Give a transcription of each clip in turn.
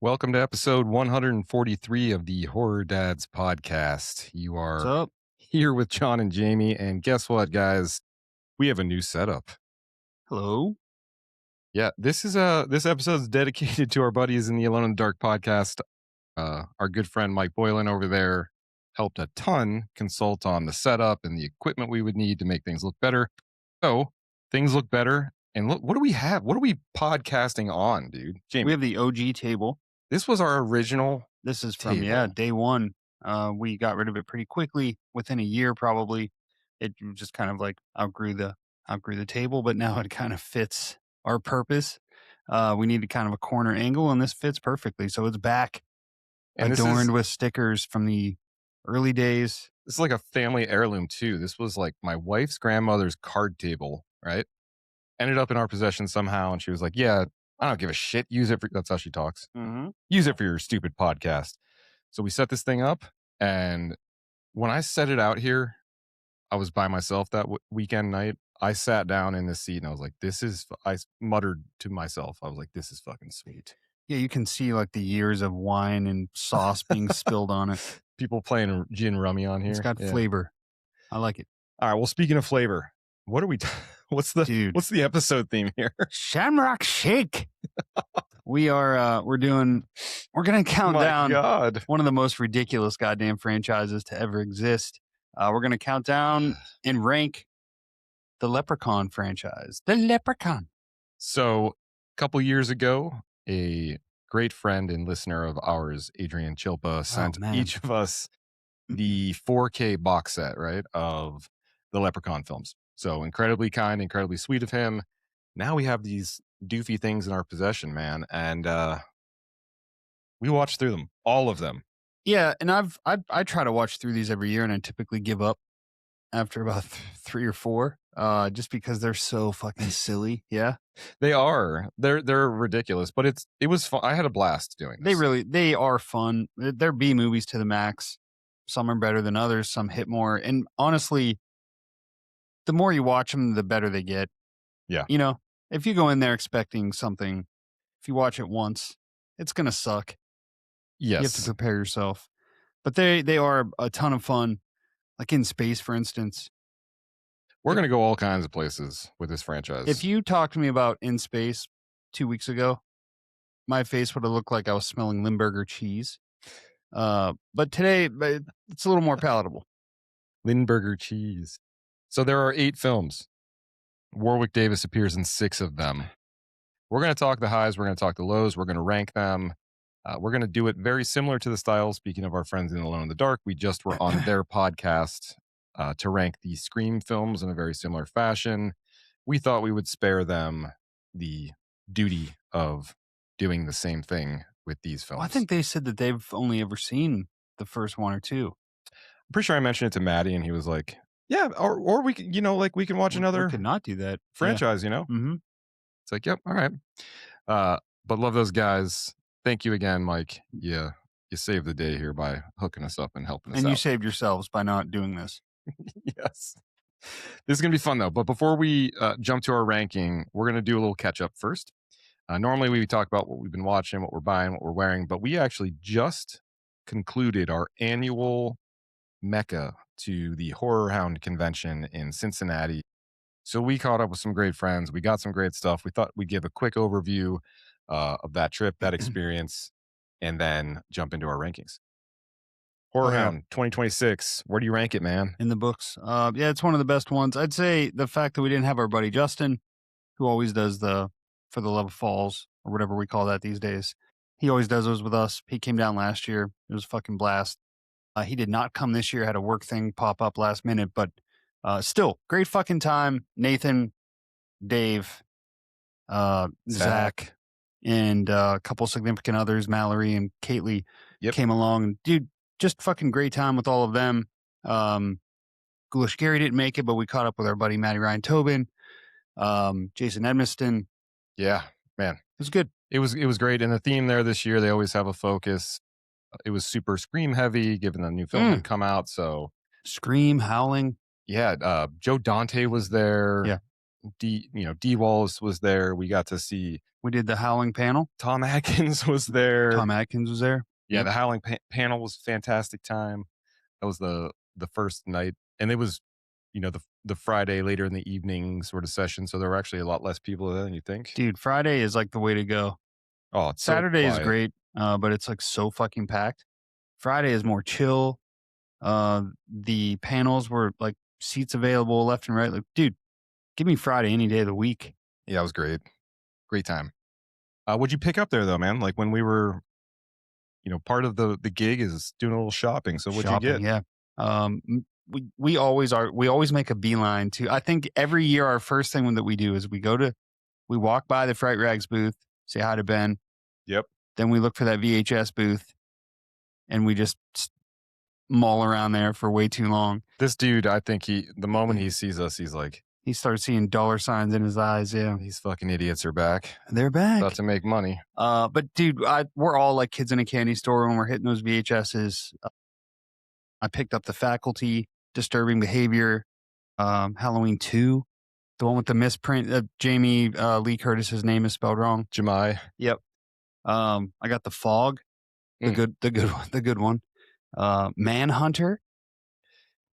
Welcome to episode 143 of the Horror Dads podcast. You What's are up? here with John and Jamie, and guess what, guys? We have a new setup. Hello. Yeah, this episode is dedicated to our buddies in the Alone in the Dark podcast. Our good friend Mike Boylan over there helped a ton consult on the setup and the equipment we would need to make things look better. So things look better. And look, what do we have? What are we podcasting on, dude? Jamie, We have the OG table. this was our original. This is from Table. day one. We got rid of it pretty quickly, within a year probably. It just kind of like outgrew the table, but now it kind of fits our purpose. We needed kind of a corner angle, and this fits perfectly. So it's back, And adorned with stickers from the early days. This is like a family heirloom too. This was like my wife's grandmother's card table, right? Ended up in our possession somehow, and she was like, "Yeah, I don't give a shit. Use it for." That's how she talks. Mm-hmm. Use it for your stupid podcast. So we set this thing up, and when I set it out here, I was by myself that weekend night. I sat down in this seat, and I was like, "This is." I muttered to myself, "I was like, this is fucking sweet." Yeah, you can see like the years of wine and sauce being spilled on it. People playing gin rummy on here. It's got Yeah. flavor. I like it. All right. Well, speaking of flavor, what are we? What's Dude. the episode theme here? Shamrock Shake. We're gonna count My down God. one of the most ridiculous goddamn franchises to ever exist. We're gonna count down and rank the Leprechaun franchise. The Leprechaun. So, a couple years ago, a great friend and listener of ours, Adrian Chilpa, sent man. each of us the 4K box set, right, of the Leprechaun films. So incredibly kind, incredibly sweet of him. Now we have these doofy things in our possession, man, and we watched through them, all of them. Yeah, and I try to watch through these every year, and I typically give up after about 3 or 4, just because they're so fucking silly. Yeah, They are. They're ridiculous, but it was fun. I had a blast doing this. they are fun. They're B movies to the max. Some are better than others. Some hit more, and honestly, the more you watch them, the better they get. Yeah. You know, if you go in there expecting something, if you watch it once, it's going to suck. Yes. You have to prepare yourself. But they are a ton of fun. Like In Space, for instance. We're going to go all kinds of places with this franchise. If you talked to me about In Space 2 weeks ago, my face would have looked like I was smelling Limburger cheese. But today, it's a little more palatable. Limburger cheese. So there are 8 films. Warwick Davis appears in 6 of them. We're going to talk the highs. We're going to talk the lows. We're going to rank them. We're going to do it very similar to the style. Speaking of our friends in Alone in the Dark, we just were on their podcast to rank the Scream films in a very similar fashion. We thought we would spare them the duty of doing the same thing with these films. Well, I think they said that they've only ever seen the first 1 or 2. I'm pretty sure I mentioned it to Maddie, and he was like, "Yeah, or we can, we can watch another We could not do that franchise, Mm-hmm. It's like, yep, all right. But love those guys. Thank you again, Mike. Yeah, you saved the day here by hooking us up and helping us out. And you saved yourselves by not doing this. Yes. This is going to be fun, though. But before we jump to our ranking, we're going to do a little catch up first. Normally, we talk about what we've been watching, what we're buying, what we're wearing, but we actually just concluded our annual Mecca to the Horror Hound convention in Cincinnati. So we caught up with some great friends. We got some great stuff. We thought we'd give a quick overview of that trip, that experience, and then jump into our rankings. Horror Hound 2026. Where do you rank it, man? In the books. Yeah, it's one of the best ones. I'd say the fact that we didn't have our buddy Justin, who always does the For the Love of Falls, or whatever we call that these days. He always does those with us. He came down last year. It was a fucking blast. He did not come this year. Had a work thing pop up last minute, but still, great fucking time. Nathan, Dave, Zach, and a couple significant others, Mallory and Kately, came along. Dude, just fucking great time with all of them. Ghoulish Gary didn't make it, but we caught up with our buddy Matty Ryan Tobin, Jason Edmiston. Yeah, man. It was good. It was great. And the theme there this year, they always have a focus. It was super Scream heavy, given the new film had come out. So Scream, howling. Yeah, Joe Dante was there. Yeah. D Wallace was there. We got to see We did the Howling panel. Tom Atkins was there. Tom Atkins was there. Yeah, Yep. the Howling panel was a fantastic time. That was the first night, and it was, the Friday later in the evening sort of session, so there were actually a lot less people there than you think. Dude, Friday is like the way to go. Oh, it's so Saturday is quiet. great, but it's like so fucking packed. Friday is more chill. The panels were like seats available left and right. Like, dude, give me Friday any day of the week. Yeah, it was great. Great time. What'd you pick up there though, man? Like when we were, part of the gig is doing a little shopping. So what'd you Shopping, get? yeah. We always are. We always make a beeline to. I think every year our first thing that we do is we walk by the Fright Rags booth, say hi to Ben. Yep. Then we look for that VHS booth, and we just maul around there for way too long. This dude, I think the moment he sees us, he's like, He starts seeing dollar signs in his eyes. Yeah, these fucking idiots are back. they're back. About to make money. But dude, we're all like kids in a candy store when we're hitting those VHSs. I picked up The Faculty, Disturbing Behavior, Halloween 2, the one with the misprint. Jamie Lee Curtis's name is spelled wrong. Jemai. Yep. I got The Fog, the good one. Manhunter.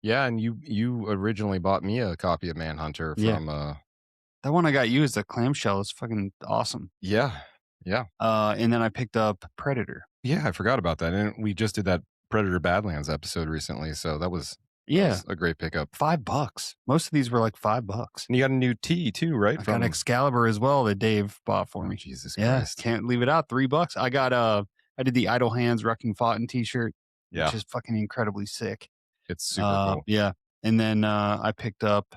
Yeah, and you originally bought me a copy of Manhunter Yeah. from That one I got you is the clamshell. It's fucking awesome. Yeah. And then I picked up Predator. Yeah, I forgot about that. And we just did that Predator Badlands episode recently, so that was a great pickup. $5. Most of these were like $5. And you got a new tee too, right? I got Excalibur as well that Dave bought for me. Jesus Yeah, Christ. can't leave it out. $3. I got I did the Idle Hands Wrecking Fountain t-shirt, Yeah. which is fucking incredibly sick. It's super cool. Yeah. And then I picked up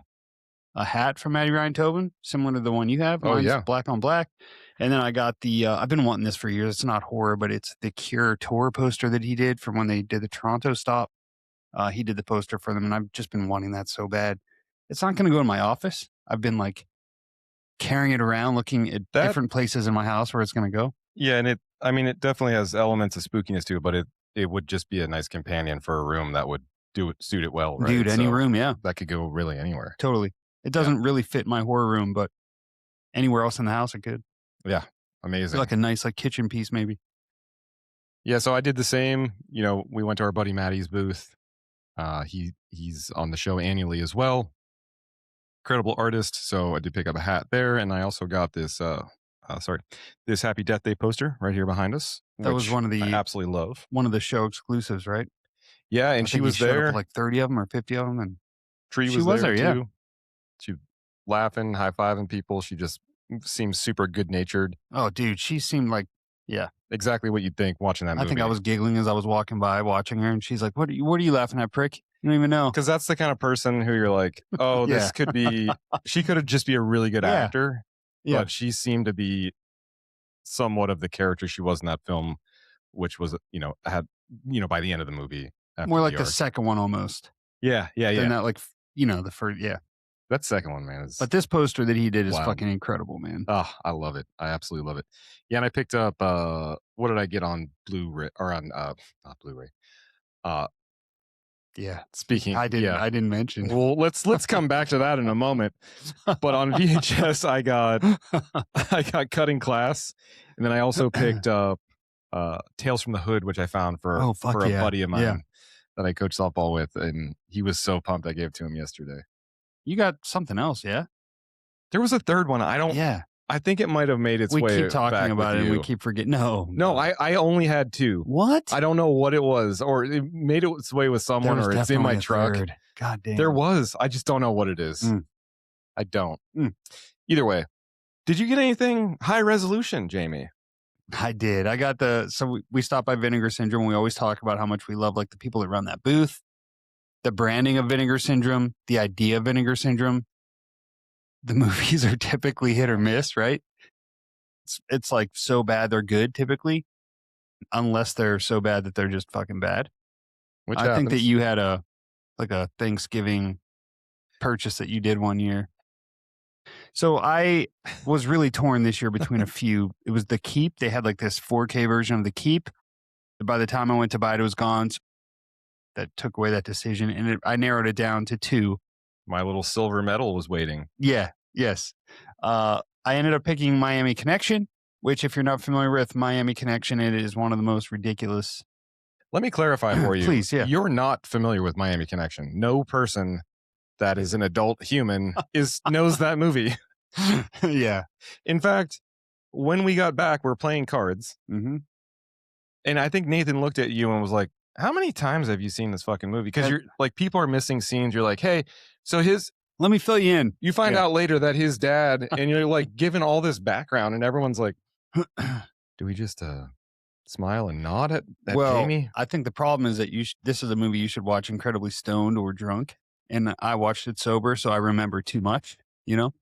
a hat from Maddie Ryan Tobin, similar to the one you have. Oh, Mine's yeah. black on black. And then I got the I've been wanting this for years. It's not horror, but it's the Cure tour poster that he did from when they did the Toronto stop. He did the poster for them, and I've just been wanting that so bad. It's not going to go in my office. I've been like carrying it around, looking at different places in my house where it's going to go. Yeah, and it definitely has elements of spookiness to it, but it would just be a nice companion for a room that would suit it well, right? Dude, any room, yeah. That could go really anywhere. Totally. It doesn't really fit my horror room, but anywhere else in the house it could. Yeah, amazing. Like a nice kitchen piece maybe. Yeah, so I did the same. We went to our buddy Maddie's booth. He's on the show annually as well. Incredible artist. So I did pick up a hat there, and I also got this this Happy Death Day poster right here behind us. That was one of the I absolutely love. One of the show exclusives, right? Yeah, and she was there. Like 30 of them or 50 of them, and Tree she was there too. Yeah. She laughing, high fiving people. She just seems super good natured. Oh, dude, she seemed like exactly what you'd think watching that movie. I think I was giggling as I was walking by watching her, and she's like, "What are you laughing at, prick? You don't even know." Because that's the kind of person who you're like, oh, this could be. She could have just be a really good actor. Yeah. But she seemed to be somewhat of the character she was in that film, which was had by the end of the movie. More like the second one almost. Yeah. Than that, like the first. Yeah. That second one, man. But this poster that he did is wild. fucking incredible, man. Oh, I love it. I absolutely love it. Yeah, and I picked up what did I get on Blu-ray or on not Blu-ray? Yeah. Speaking, I didn't mention. Well, let's come back to that in a moment. But on VHS, I got Cutting Class, and then I also picked up Tales from the Hood, which I found for a buddy of mine that I coached softball with, and he was so pumped. I gave it to him yesterday. You got something else, yeah? There was a third one. I think it might have made its way. We keep talking back about it, and we keep forgetting. No, I only had two. What? I don't know what it was, or it made its way with someone, or it's in my truck. God damn. There was. I just don't know what it is. I don't. Either way, did you get anything high resolution, Jamie? I did. I got so we stopped by Vinegar Syndrome. We always talk about how much we love like the people that run that booth, the branding of Vinegar Syndrome, the idea of Vinegar Syndrome. The movies are typically hit or miss, right? It's like so bad they're good typically, unless they're so bad that they're just fucking bad. I think that you had a Thanksgiving purchase that you did one year. So I was really torn this year between a few. It was The Keep. They had like this 4K version of The Keep. By the time I went to buy it, it was gone. So that took away that decision, and I narrowed it down to two. My little silver medal was waiting. Yeah. Yes. I ended up picking Miami Connection, which, if you're not familiar with Miami Connection, it is one of the most ridiculous. Let me clarify for you. Please, yeah. You're not familiar with Miami Connection. No person that is an adult human knows that movie. Yeah. In fact, when we got back, we're playing cards. Mm-hmm. And I think Nathan looked at you and was like, how many times have you seen this fucking movie? Because you're like, people are missing scenes. You're like, hey, so let me fill you in. You find out later that his dad, and you're like given all this background, and everyone's like, do we just smile and nod at Jamie? I think the problem is that this is a movie you should watch incredibly stoned or drunk. And I watched it sober, so I remember too much, you know?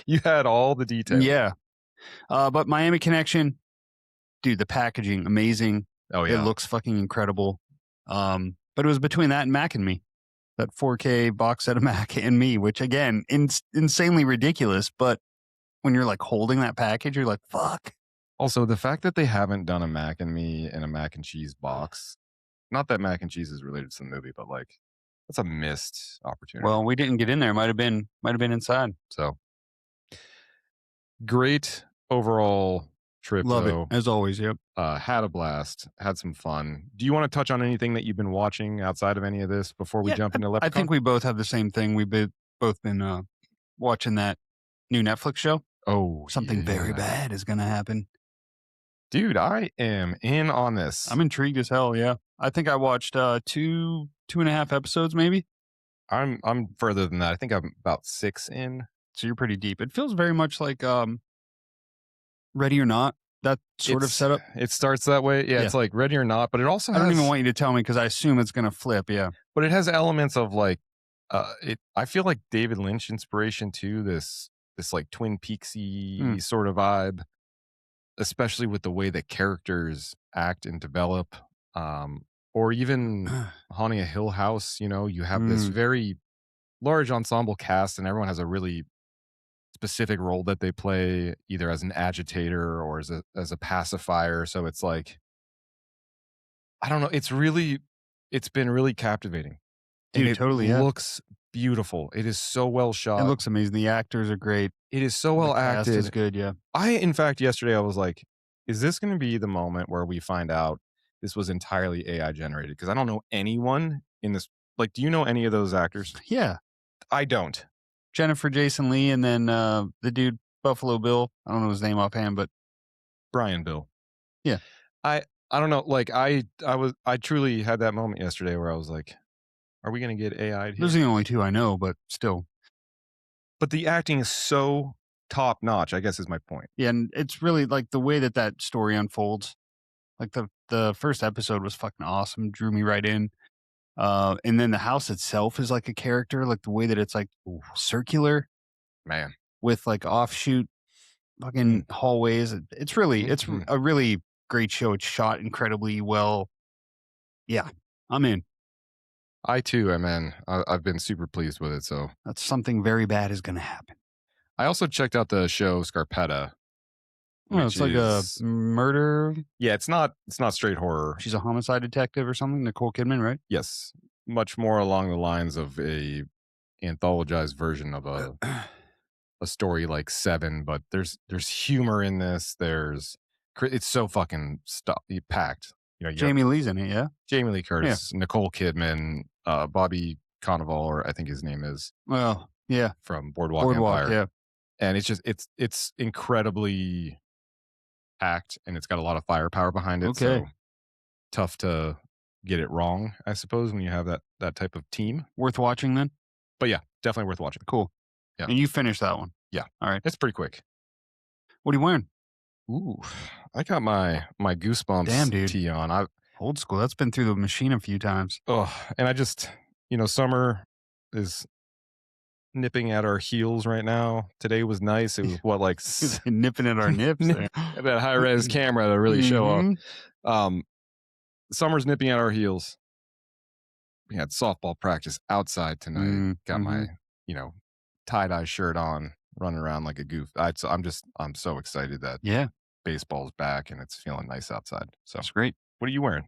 You had all the details. Yeah. But Miami Connection, dude, the packaging, amazing. Oh, yeah. It looks fucking incredible. But it was between that and Mac and Me, that 4K box set of Mac and Me, which again, insanely ridiculous. But when you're like holding that package, you're like, fuck. Also, the fact that they haven't done a Mac and Me and a mac and cheese box, not that mac and cheese is related to the movie, but like, that's a missed opportunity. Well, we didn't get in there. Might have been inside. So great overall trip. Love though. it as always. Yep. Had a blast. Had some fun. Do you want to touch on anything that you've been watching outside of any of this before we jump into Leprechaun? I think we both have the same thing. We've both been watching that new Netflix show. Oh, something very bad is going to happen. Dude, I am in on this. I'm intrigued as hell. Yeah, I think I watched 2.5 episodes, maybe. I'm further than that. I think I'm about 6 in. So you're pretty deep. It feels very much like Ready or Not. That sort of setup. It starts that way. Yeah, it's like Ready or Not, but it also has, I don't even want you to tell me because I assume it's going to flip. Yeah, but it has elements of like I feel like David Lynch inspiration too. This like Twin Peaksy sort of vibe. Especially with the way that characters act and develop, or even Haunting a Hill House, you have this very large ensemble cast and everyone has a really specific role that they play either as an agitator or as a pacifier. So it's like, I don't know. It's been really captivating. Dude, and totally. Looks beautiful. It is so well shot. It looks amazing. The actors are great. It is so well acted. The cast is good. Yeah. In fact, yesterday I was like, is this going to be the moment where we find out this was entirely AI generated? Because I don't know anyone in this. Like, do you know any of those actors? Yeah. I don't. Jennifer Jason Leigh and then the dude, Buffalo Bill. I don't know his name offhand, but Brian Bill. Yeah. I don't know. Like, I truly had that moment yesterday where I was like, are we going to get AI'd here? Those are the only two I know, but still. But the acting is so top notch, I guess is my point. Yeah, and it's really like the way that story unfolds. Like the first episode was fucking awesome, drew me right in. And then the house itself is like a character, like the way that it's like circular, man, with like offshoot fucking hallways. It's really it's a really great show. It's shot incredibly well. Yeah, I'm in. I too am in. I've been super pleased with it. So that's something very bad is going to happen. I also checked out the show Scarpetta. Oh, it's like a murder. Yeah, it's not straight horror. She's a homicide detective or something. Nicole Kidman, right? Yes, much more along the lines of a anthologized version of a story like Seven. But there's humor in this. It's so fucking packed. Jamie Lee's in it, yeah. Jamie Lee Curtis, Nicole Kidman, Bobby Cannavale, I think his name is. Well, yeah, from Boardwalk Empire. Yeah. And it's just it's incredibly packed and it's got a lot of firepower behind it. Okay. So tough to get it wrong, I suppose, when you have that type of team. Worth watching then? But yeah, definitely worth watching. Cool. Yeah. And you finished that one? Yeah. All right. It's pretty quick. What are you wearing? Ooh, I got my Goosebumps tee on. Old school. That's been through the machine a few times. Oh, and I just, summer is nipping at our heels right now. Today was nice. It was what, like nipping at our nips there. That high res camera to really show off. Summer's nipping at our heels. We had softball practice outside tonight. Got my, tie-dye shirt on, running around like a goof. I'm so excited that baseball's back and it's feeling nice outside. So that's great. What are you wearing?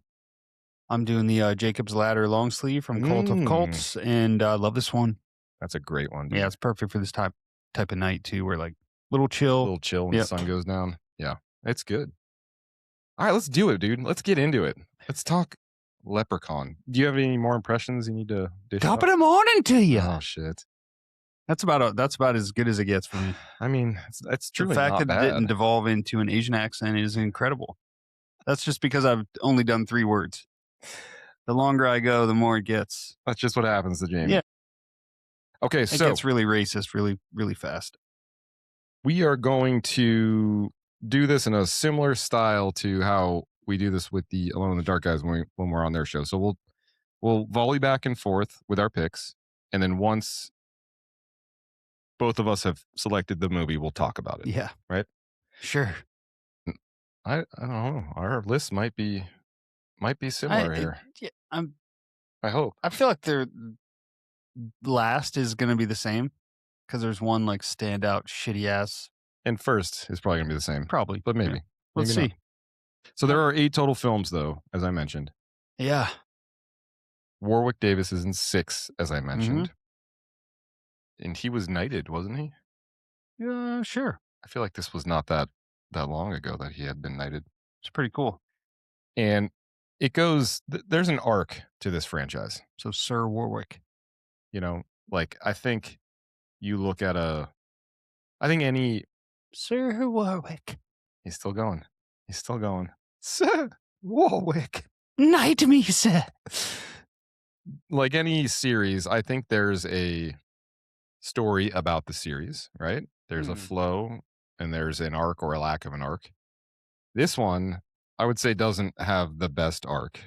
I'm doing the Jacob's Ladder long sleeve from Cult of Cults, and I love this one. That's a great one, dude. Yeah, it's perfect for this time. type of night too, where like little A chill. little chill when the Yep. sun goes down. Yeah, it's good. All right, let's do it, dude. Let's get into it. Let's talk Leprechaun. Do you have any more impressions you need to dish Top out? of the morning to you. Oh shit. That's about as good as it gets for me. I mean, it's The truly fact not that it didn't bad. devolve into an Asian accent is incredible. That's just because I've only done 3 words. The longer I go, the more it gets. That's just what happens to Jamie. Yeah. Okay, It so gets really racist really, really fast. we are going to do this in a similar style to how we do this with the Alone in the Dark guys when we're on their show. So we'll volley back and forth with our picks, and then once both of us have selected the movie, we'll talk about it. Yeah. Right? Sure. I don't know. Our list might be similar here. Yeah, I hope. I feel like their last is going to be the same because there's one like standout shitty ass. And first is probably gonna be the same. Probably, But maybe. yeah. Let's Maybe see. not. So there are 8 total films though, as I mentioned. Yeah. Warwick Davis is in 6, as I Mm-hmm. mentioned. And he was knighted, wasn't he? Yeah, sure. I feel like this was not that long ago that he had been knighted. It's pretty cool. And it goes there's an arc to this franchise. So Sir Warwick. You know, like I think you look at I think any Sir Warwick. he's still going. He's still going. Sir Warwick. Knight me, sir. Like any series, I think there's a story about the series, right? There's a flow and there's an arc or a lack of an arc. This one, I would say, doesn't have the best arc.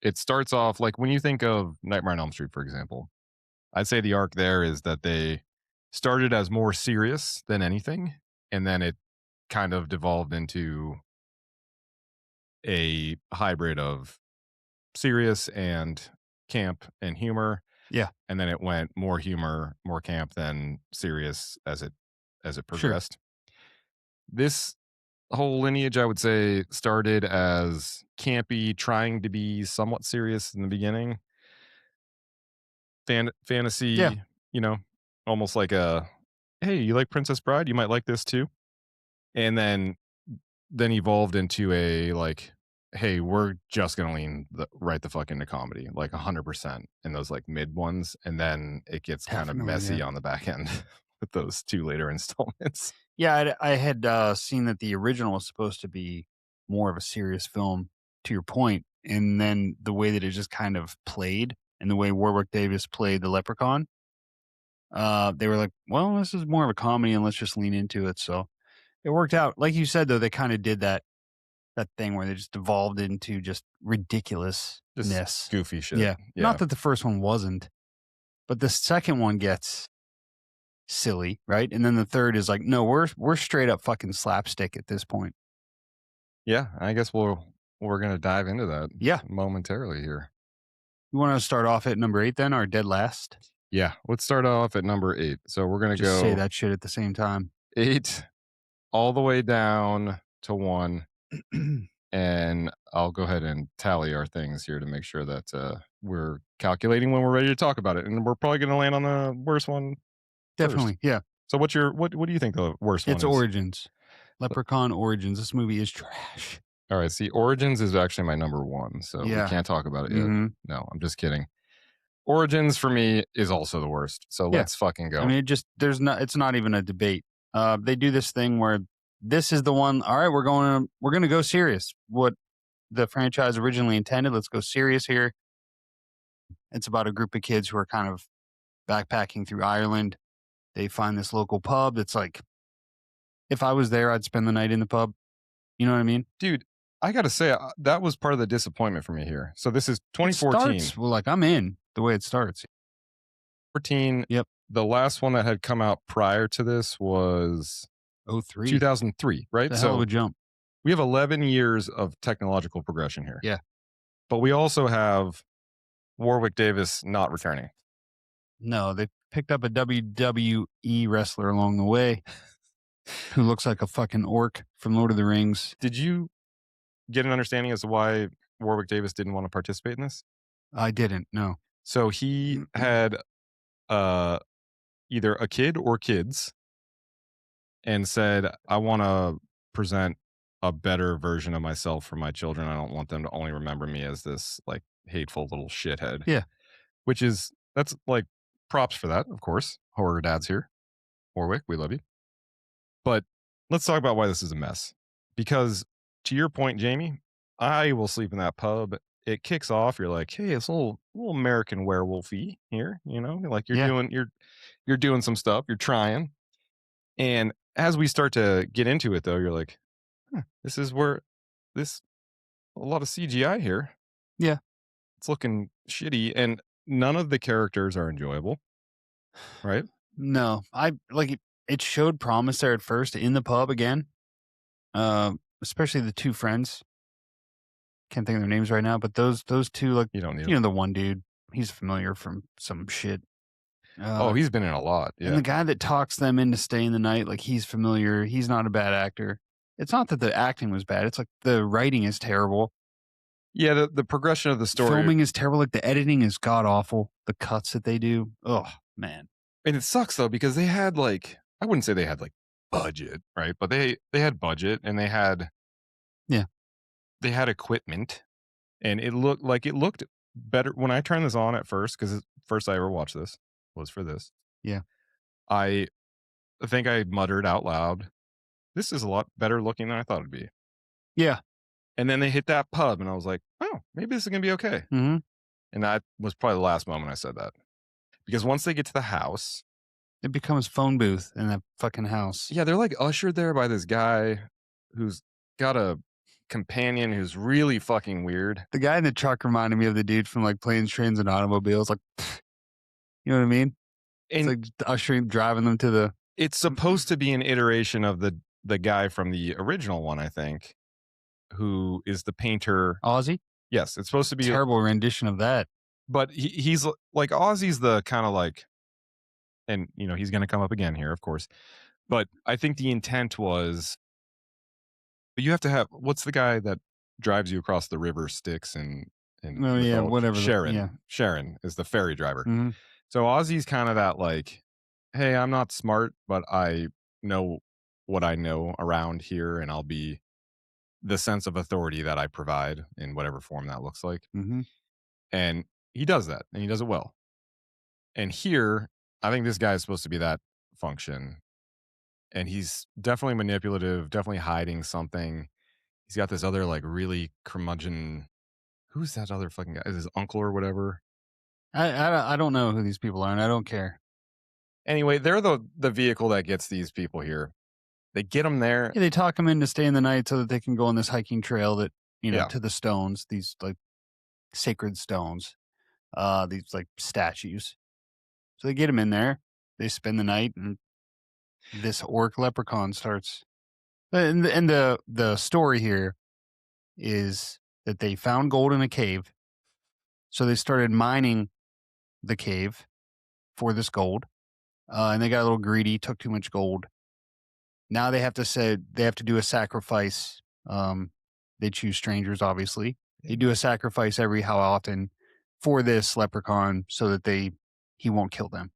It starts off like when you think of Nightmare on Elm Street, for example, I'd say the arc there is that they started as more serious than anything, and then it kind of devolved into a hybrid of serious and camp and humor. Yeah. And then it went more humor, more camp than serious as it progressed. This whole lineage, I would say, started as campy, trying to be somewhat serious in the beginning. Fantasy, Yeah. you know, almost like a, hey, you like Princess Bride? You might like this too. And then evolved into a like, hey, we're just gonna lean right the fuck into comedy, like 100% in those like mid ones, and then it gets kind of Definitely, messy yeah. on the back end with those 2 later installments. Yeah, I had seen that the original was supposed to be more of a serious film, to your point, and then the way that it just kind of played, and the way Warwick Davis played the Leprechaun, they were like, "Well, this is more of a comedy, and let's just lean into it." So it worked out. Like you said, though, they kind of did that thing where they just evolved into just ridiculousness. Goofy shit. Yeah, not that the first one wasn't, but the second one gets silly, right? And then the third is like, no, we're straight up fucking slapstick at this point. Yeah, I guess we're gonna dive into that Yeah. momentarily here. You want to start off at number 8 then, our dead last? Yeah, let's start off at number 8. So we're gonna Just say go that shit at the same time. 8 all the way down to 1, and I'll go ahead and tally our things here to make sure that we're calculating when we're ready to talk about it. And we're probably gonna land on the worst one first. Definitely, yeah. So what do you think the worst one It's is? Origins. Leprechaun Origins. This movie is trash. All right, see, Origins is actually my number 1, so Yeah. we can't talk about it yet. Mhm. No, I'm just kidding. Origins for me is also the worst. So Yeah. let's fucking go. I mean, it's not even a debate. They do this thing where this is the one, all right, we're going to go serious. What the franchise originally intended, let's go serious here. It's about a group of kids who are kind of backpacking through Ireland. They find this local pub that's like, if I was there, I'd spend the night in the pub. You know what I mean? Dude, I got to say, that was part of the disappointment for me here. So this is It 2014. starts, well, like I'm in the way it starts. 14. Yep. The last one that had come out prior to this was 03. 2003, right? The hell of So a jump. we have 11 years of technological progression here. Yeah. But we also have Warwick Davis not returning. No, they picked up a WWE wrestler along the way who looks like a fucking orc from Lord of the Rings. Did you get an understanding as to why Warwick Davis didn't want to participate in this? I didn't, no. So he had either a kid or kids and said, I want to present a better version of myself for my children. I don't want them to only remember me as this like hateful little shithead. Yeah. Which is, that's like props for that, of course. Horror dads here. Warwick, we love you. But let's talk about why this is a mess. Because to your point, Jamie, I will sleep in that pub. It kicks off. You're like, hey, it's a little American werewolfy here. You know, like Yeah. you're doing some stuff. You're trying. And as we start to get into it, though, you're like, this is where this a lot of CGI here. Yeah. It's looking shitty, and none of the characters are enjoyable. Right? No, I like it showed promise there at first in the pub again. Especially the two friends. Can't think of their names right now, but those two, like, You don't need you know, the one dude, he's familiar from some shit. Oh, he's been in a lot. Yeah. And the guy that talks them into staying the night, like, he's familiar. He's not a bad actor. It's not that the acting was bad. It's like the writing is terrible. Yeah, the progression of the story. Filming is terrible. Like, the editing is god awful. The cuts that they do. Oh, man. And it sucks though, because they had like, I wouldn't say they had like budget, right? But they had budget, and they had equipment, and it looked better when I turned this on at first, because first I ever watched this was for this. Yeah. I think I muttered out loud, this is a lot better looking than I thought it'd be. Yeah. And then they hit that pub, and I was like, oh, maybe this is gonna be okay. Mm-hmm. And that was probably the last moment I said that, because once they get to the house, it becomes phone booth in that fucking house. yeah, they're like ushered there by this guy who's got a companion who's really fucking weird. The guy in the truck reminded me of the dude from like Planes, Trains, and Automobiles. Like, you know what I mean? It's And like ushering, driving them to the. it's supposed to be an iteration of the guy from the original one, I think, who is the painter. Ozzy? Yes, it's supposed to be Terrible rendition of that. but he's like Ozzy's the kind of like, and you know, he's going to come up again here, of course. But I think the intent was, you have to have, what's the guy that drives you across the river Styx and Oh, the yeah, boat? whatever. Sharon. Sharon is the ferry driver. Mhm. So Ozzy's kind of that like, hey, I'm not smart, but I know what I know around here, and I'll be the sense of authority that I provide in whatever form that looks like. Mhm. And he does that, and he does it well. And here, I think this guy is supposed to be that function. And he's definitely manipulative, definitely hiding something. He's got this other like really curmudgeon. Who's that other fucking guy? Is his uncle or whatever? I don't know who these people are, and I don't care. Anyway, they're the vehicle that gets these people here. They get them there. Yeah, they talk them in to stay in the night so that they can go on this hiking trail that, you know, Yeah. to the stones, these like sacred stones, these like statues. So they get them in there. They spend the night, and this orc leprechaun starts. And the story here is that they found gold in a cave, so they started mining the cave for this gold, and they got a little greedy, took too much gold. Now they have to do a sacrifice. They choose strangers, obviously. They do a sacrifice every how often for this leprechaun so that he won't kill them.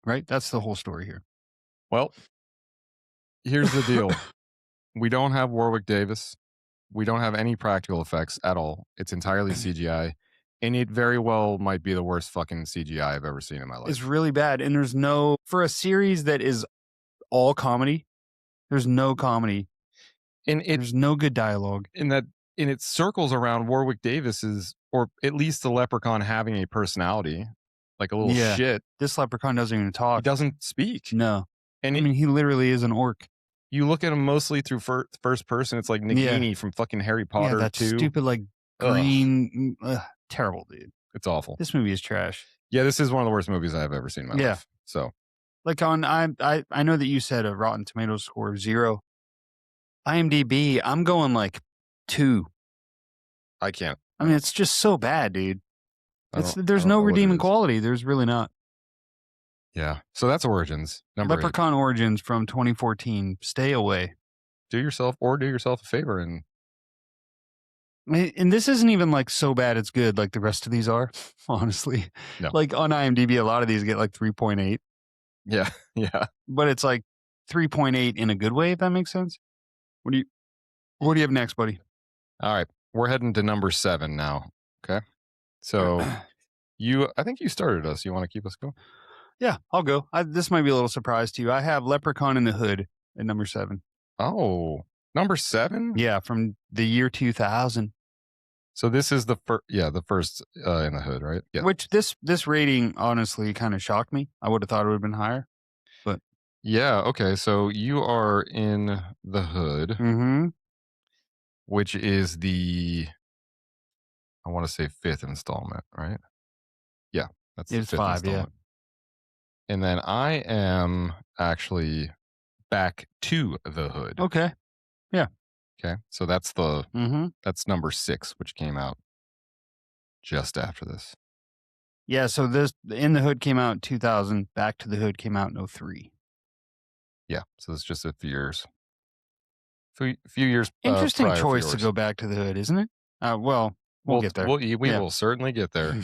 Right? That's the whole story here. Well, here's the deal. We don't have Warwick Davis. We don't have any practical effects at all. It's entirely CGI. And it very well might be the worst fucking CGI I've ever seen in my life. It's really bad. And there's no, for a series that is all comedy, there's no comedy. And there's no good dialogue. And it circles around Warwick Davis's, or at least the leprechaun having a personality, like a little shit. This leprechaun doesn't even talk. He doesn't speak. No. And I mean, he literally is an orc. You look at him mostly through first person. It's like Nagini from fucking Harry Potter. Yeah, that stupid like green, terrible, dude. It's awful. This movie is trash. Yeah, this is one of the worst movies I've ever seen in my life. So, like I know that you said a Rotten Tomatoes score of 0. IMDb, I'm going like 2. I can't. I mean, it's just so bad, dude. There's no know what it redeeming is. quality. There's really not. Yeah. So that's Origins. Number 8. Leprechaun Origins from 2014. Stay away. Do yourself a favor and this isn't even like so bad it's good like the rest of these are, honestly. No. Like on IMDb, a lot of these get like 3.8. Yeah, yeah. but it's like 3.8 in a good way, if that makes sense. What do you what do you have next, buddy? All right, we're heading to number 7 now. Okay, so I think you started us. You want to keep us going? Yeah, I'll go. This might be a little surprise to you. I have Leprechaun in the Hood at number 7. Oh, number 7. Yeah, from the year 2000. So this is the first, yeah, the first in the hood, right? Yeah, Which this rating honestly kind of shocked me. I would have thought it would have been higher, but yeah. Okay, so you are in the hood, mhm, which is the, I want to say, fifth installment, right? Yeah, that's the it's fifth 5, yeah. installment. And then I am actually back to the hood. Okay. Yeah. Okay, so that's number 6, which came out just after this. Yeah, so this In the Hood came out in 2000, Back to the Hood came out in '03. Yeah, so it's just a few years, few years Interesting prior for choice to yours. go Back to the Hood, isn't it? Well, we'll get there. We Yeah. will certainly get there.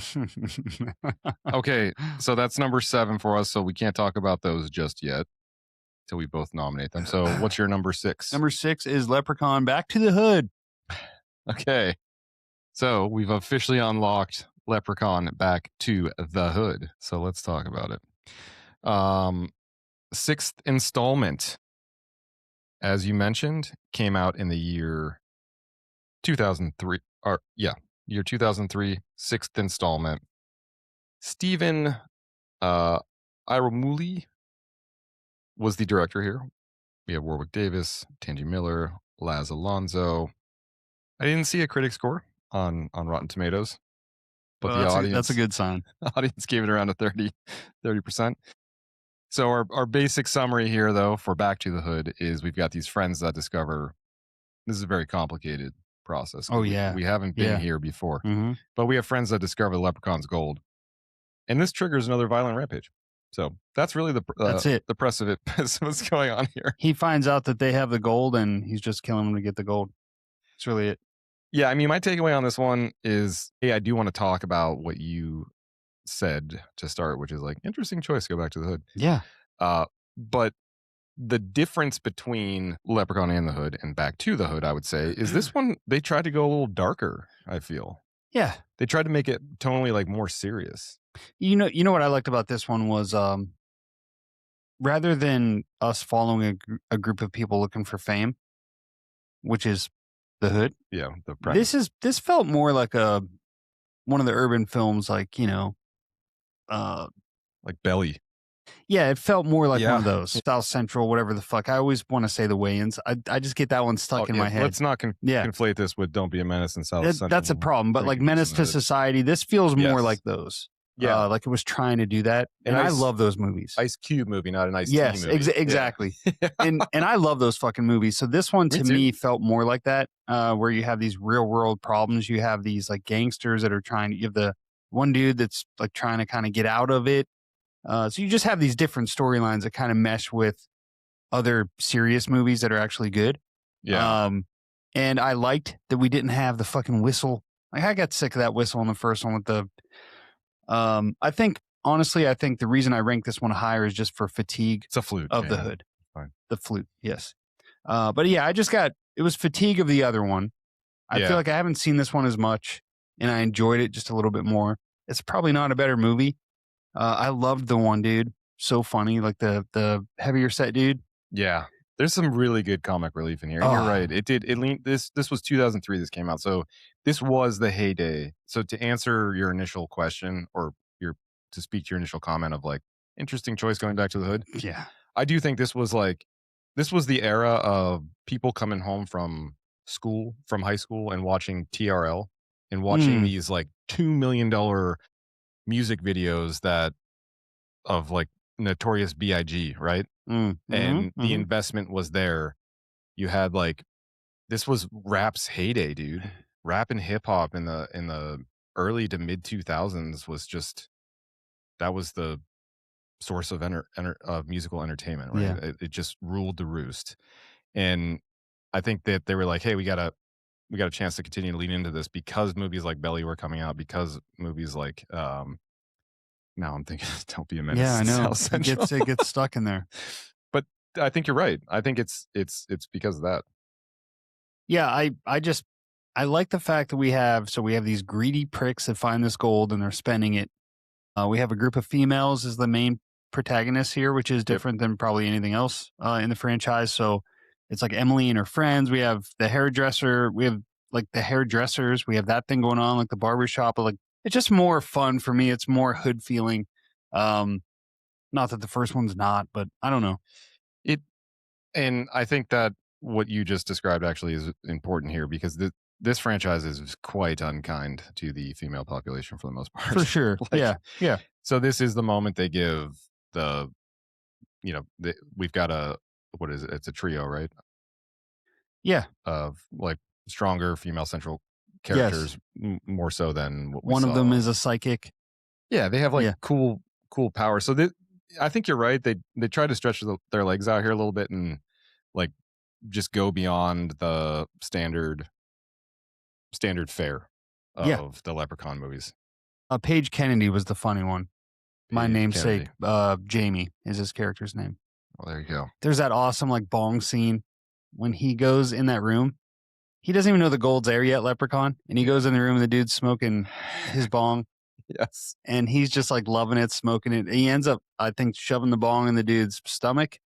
Okay, so that's number 7 for us. So we can't talk about those just yet till we both nominate them. So what's your number 6? Number 6 is Leprechaun Back to the Hood. Okay, so we've officially unlocked Leprechaun Back to the Hood. So let's talk about it. Sixth installment, as you mentioned, came out in the year 2003. Or yeah, year 2003. Sixth installment. Stephen Iromuli was the director here. We have Warwick Davis, Tangi Miller, Laz Alonso. I didn't see a critic score on Rotten Tomatoes, but Well, the that's a audience good sign. audience gave it around a 30%. So our basic summary here, though, for Back to the Hood is we've got these friends that discover this is a very complicated process. Oh, We, yeah. we haven't been Yeah. here before, Mhm. but we have friends that discover the leprechaun's gold, and this triggers another violent rampage. So that's really That's it. the press of it. What's going on here? He finds out that they have the gold, and he's just killing them to get the gold. That's really it. Yeah, I mean, my takeaway on this one is, hey, I do want to talk about what you said to start, which is like interesting choice. Go back to the hood. Yeah. But the difference between Leprechaun and the Hood and Back to the Hood, I would say, is this one they tried to go a little darker. I feel Yeah. they tried to make it tonally like more serious. You know what I liked about this one was rather than us following a group of people looking for fame, which is the Hood. Yeah, the premise. This felt more like one of the urban films, like uh, Like Belly. yeah, it felt more like one of Yeah. those South Central, whatever the fuck. I always want to say the Wayans. I just get that one stuck in Yeah, my head. let's not Yeah. conflate this with Don't Be a Menace and South Central. That's a problem. But like Drinking Menace in to the Hood. Society, this feels more Yes. like those. Yeah. Like it was trying to do that, and I love those movies. Ice Cube movie, not an Ice Yes, Tea movie. Yeah. exactly. and I love those fucking movies. So this one to Me too. me felt more like that, where you have these real world problems. You have these like gangsters that are trying to. You have the one dude that's like trying to kind of get out of it. So you just have these different storylines that kind of mesh with other serious movies that are actually good. Yeah. And I liked that we didn't have the fucking whistle. Like I got sick of that whistle in the first one with the. I think honestly, I think the reason I rank this one higher is just for fatigue It's a flute of the yeah. Hood. Fine. The flute, yes. But yeah, it was fatigue of the other one. I Yeah. feel like I haven't seen this one as much, and I enjoyed it just a little bit more. It's probably not a better movie. I loved the one dude. So funny, like the heavier set dude. Yeah. There's some really good comic relief in here. And you're Oh. right. It leaned this was 2003 this came out. So this was the heyday. So to answer your initial question or to speak to your initial comment of like interesting choice going back to the Hood. Yeah. I do think this was the era of people coming home from school, from high school and watching TRL and watching these like $2 million music videos of like Notorious B.I.G., right? And the investment was there. You had like this was rap's heyday, dude. Rap and hip hop in the early to mid 2000s was just that was the source of of musical entertainment, right? Yeah. It just ruled the roost. And I think that they were like, hey, we got a chance to continue to lean into this because movies like Belly were coming out, because movies like Now I'm thinking, don't be a menace Yeah, I to know. South Central. It gets stuck in there. But I think you're right. I think it's because of that. Yeah, I like the fact that we have these greedy pricks that find this gold and they're spending it. We have a group of females as the main protagonists here, which is Yep. different than probably anything else in the franchise. So it's like Emily and her friends. We have the hairdresser. We have like the hairdressers. We have that thing going on, like the barber shop. Like it's just more fun for me. It's more hood feeling. Um, Not that the first one's not, but I don't know. It and I think that what you just described actually is important here because this franchise is quite unkind to the female population for the most part. For sure. Like, Yeah. so this is the moment they give the, we've got a, what is it? It's a trio, right? Yeah. Of like stronger female central Yes. characters, more so than what we One of them saw. is a psychic. Yeah, they have like Yeah. cool power. So I think you're right. They try to stretch their legs out here a little bit and like just go beyond the standard fare Yeah. of the Leprechaun movies. Paige Kennedy was the funny one. My Paige namesake, Kennedy. Jamie is his character's name. Well, there you go. There's that awesome like bong scene when he goes in that room. He doesn't even know the gold's there yet, Leprechaun, and he goes in the room and the dude's smoking his bong, Yes. and he's just like loving it, smoking it. He ends up, I think, shoving the bong in the dude's stomach.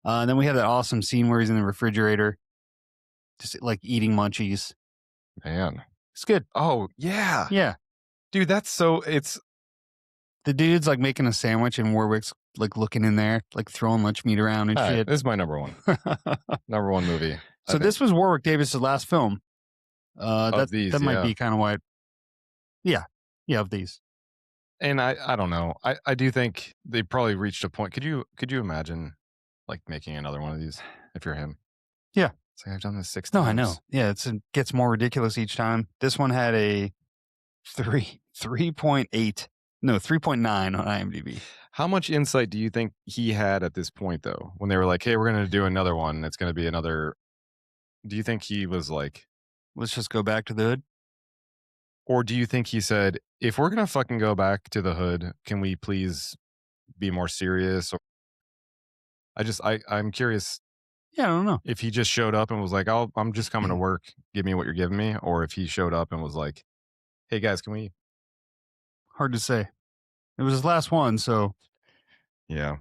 And then we have that awesome scene where he's in the refrigerator, just like eating munchies. Man. It's good. Oh, yeah. Yeah. Dude, that's so it's The dude's like making a sandwich and Warwick's like looking in there, like throwing lunch meat around and all right, shit. this is my number one. Number one movie. So this was Warwick Davis's last film. Of these, that might yeah. be kind of why. Yeah, of these. And I don't know. I do think they probably reached a point. Could you imagine like making another one of these if you're him? Yeah. It's like I've done this 6 No, times. I know. Yeah, it gets more ridiculous each time. This one had a 3.8, no 3.9 on IMDb. How much insight do you think he had at this point though? When they were like, "Hey, we're going to do another one. It's going to be another." Do you think he was like, Let's just go back to the hood. or do you think he said, "If we're going to fucking go back to the hood, can we please be more serious?" Or I'm curious Yeah, I don't know. if he just showed up and was like, I'm just coming to work. Give me what you're giving me," or if he showed up and was like, "Hey guys, can we?" Hard to say. It was his last one, so Yeah.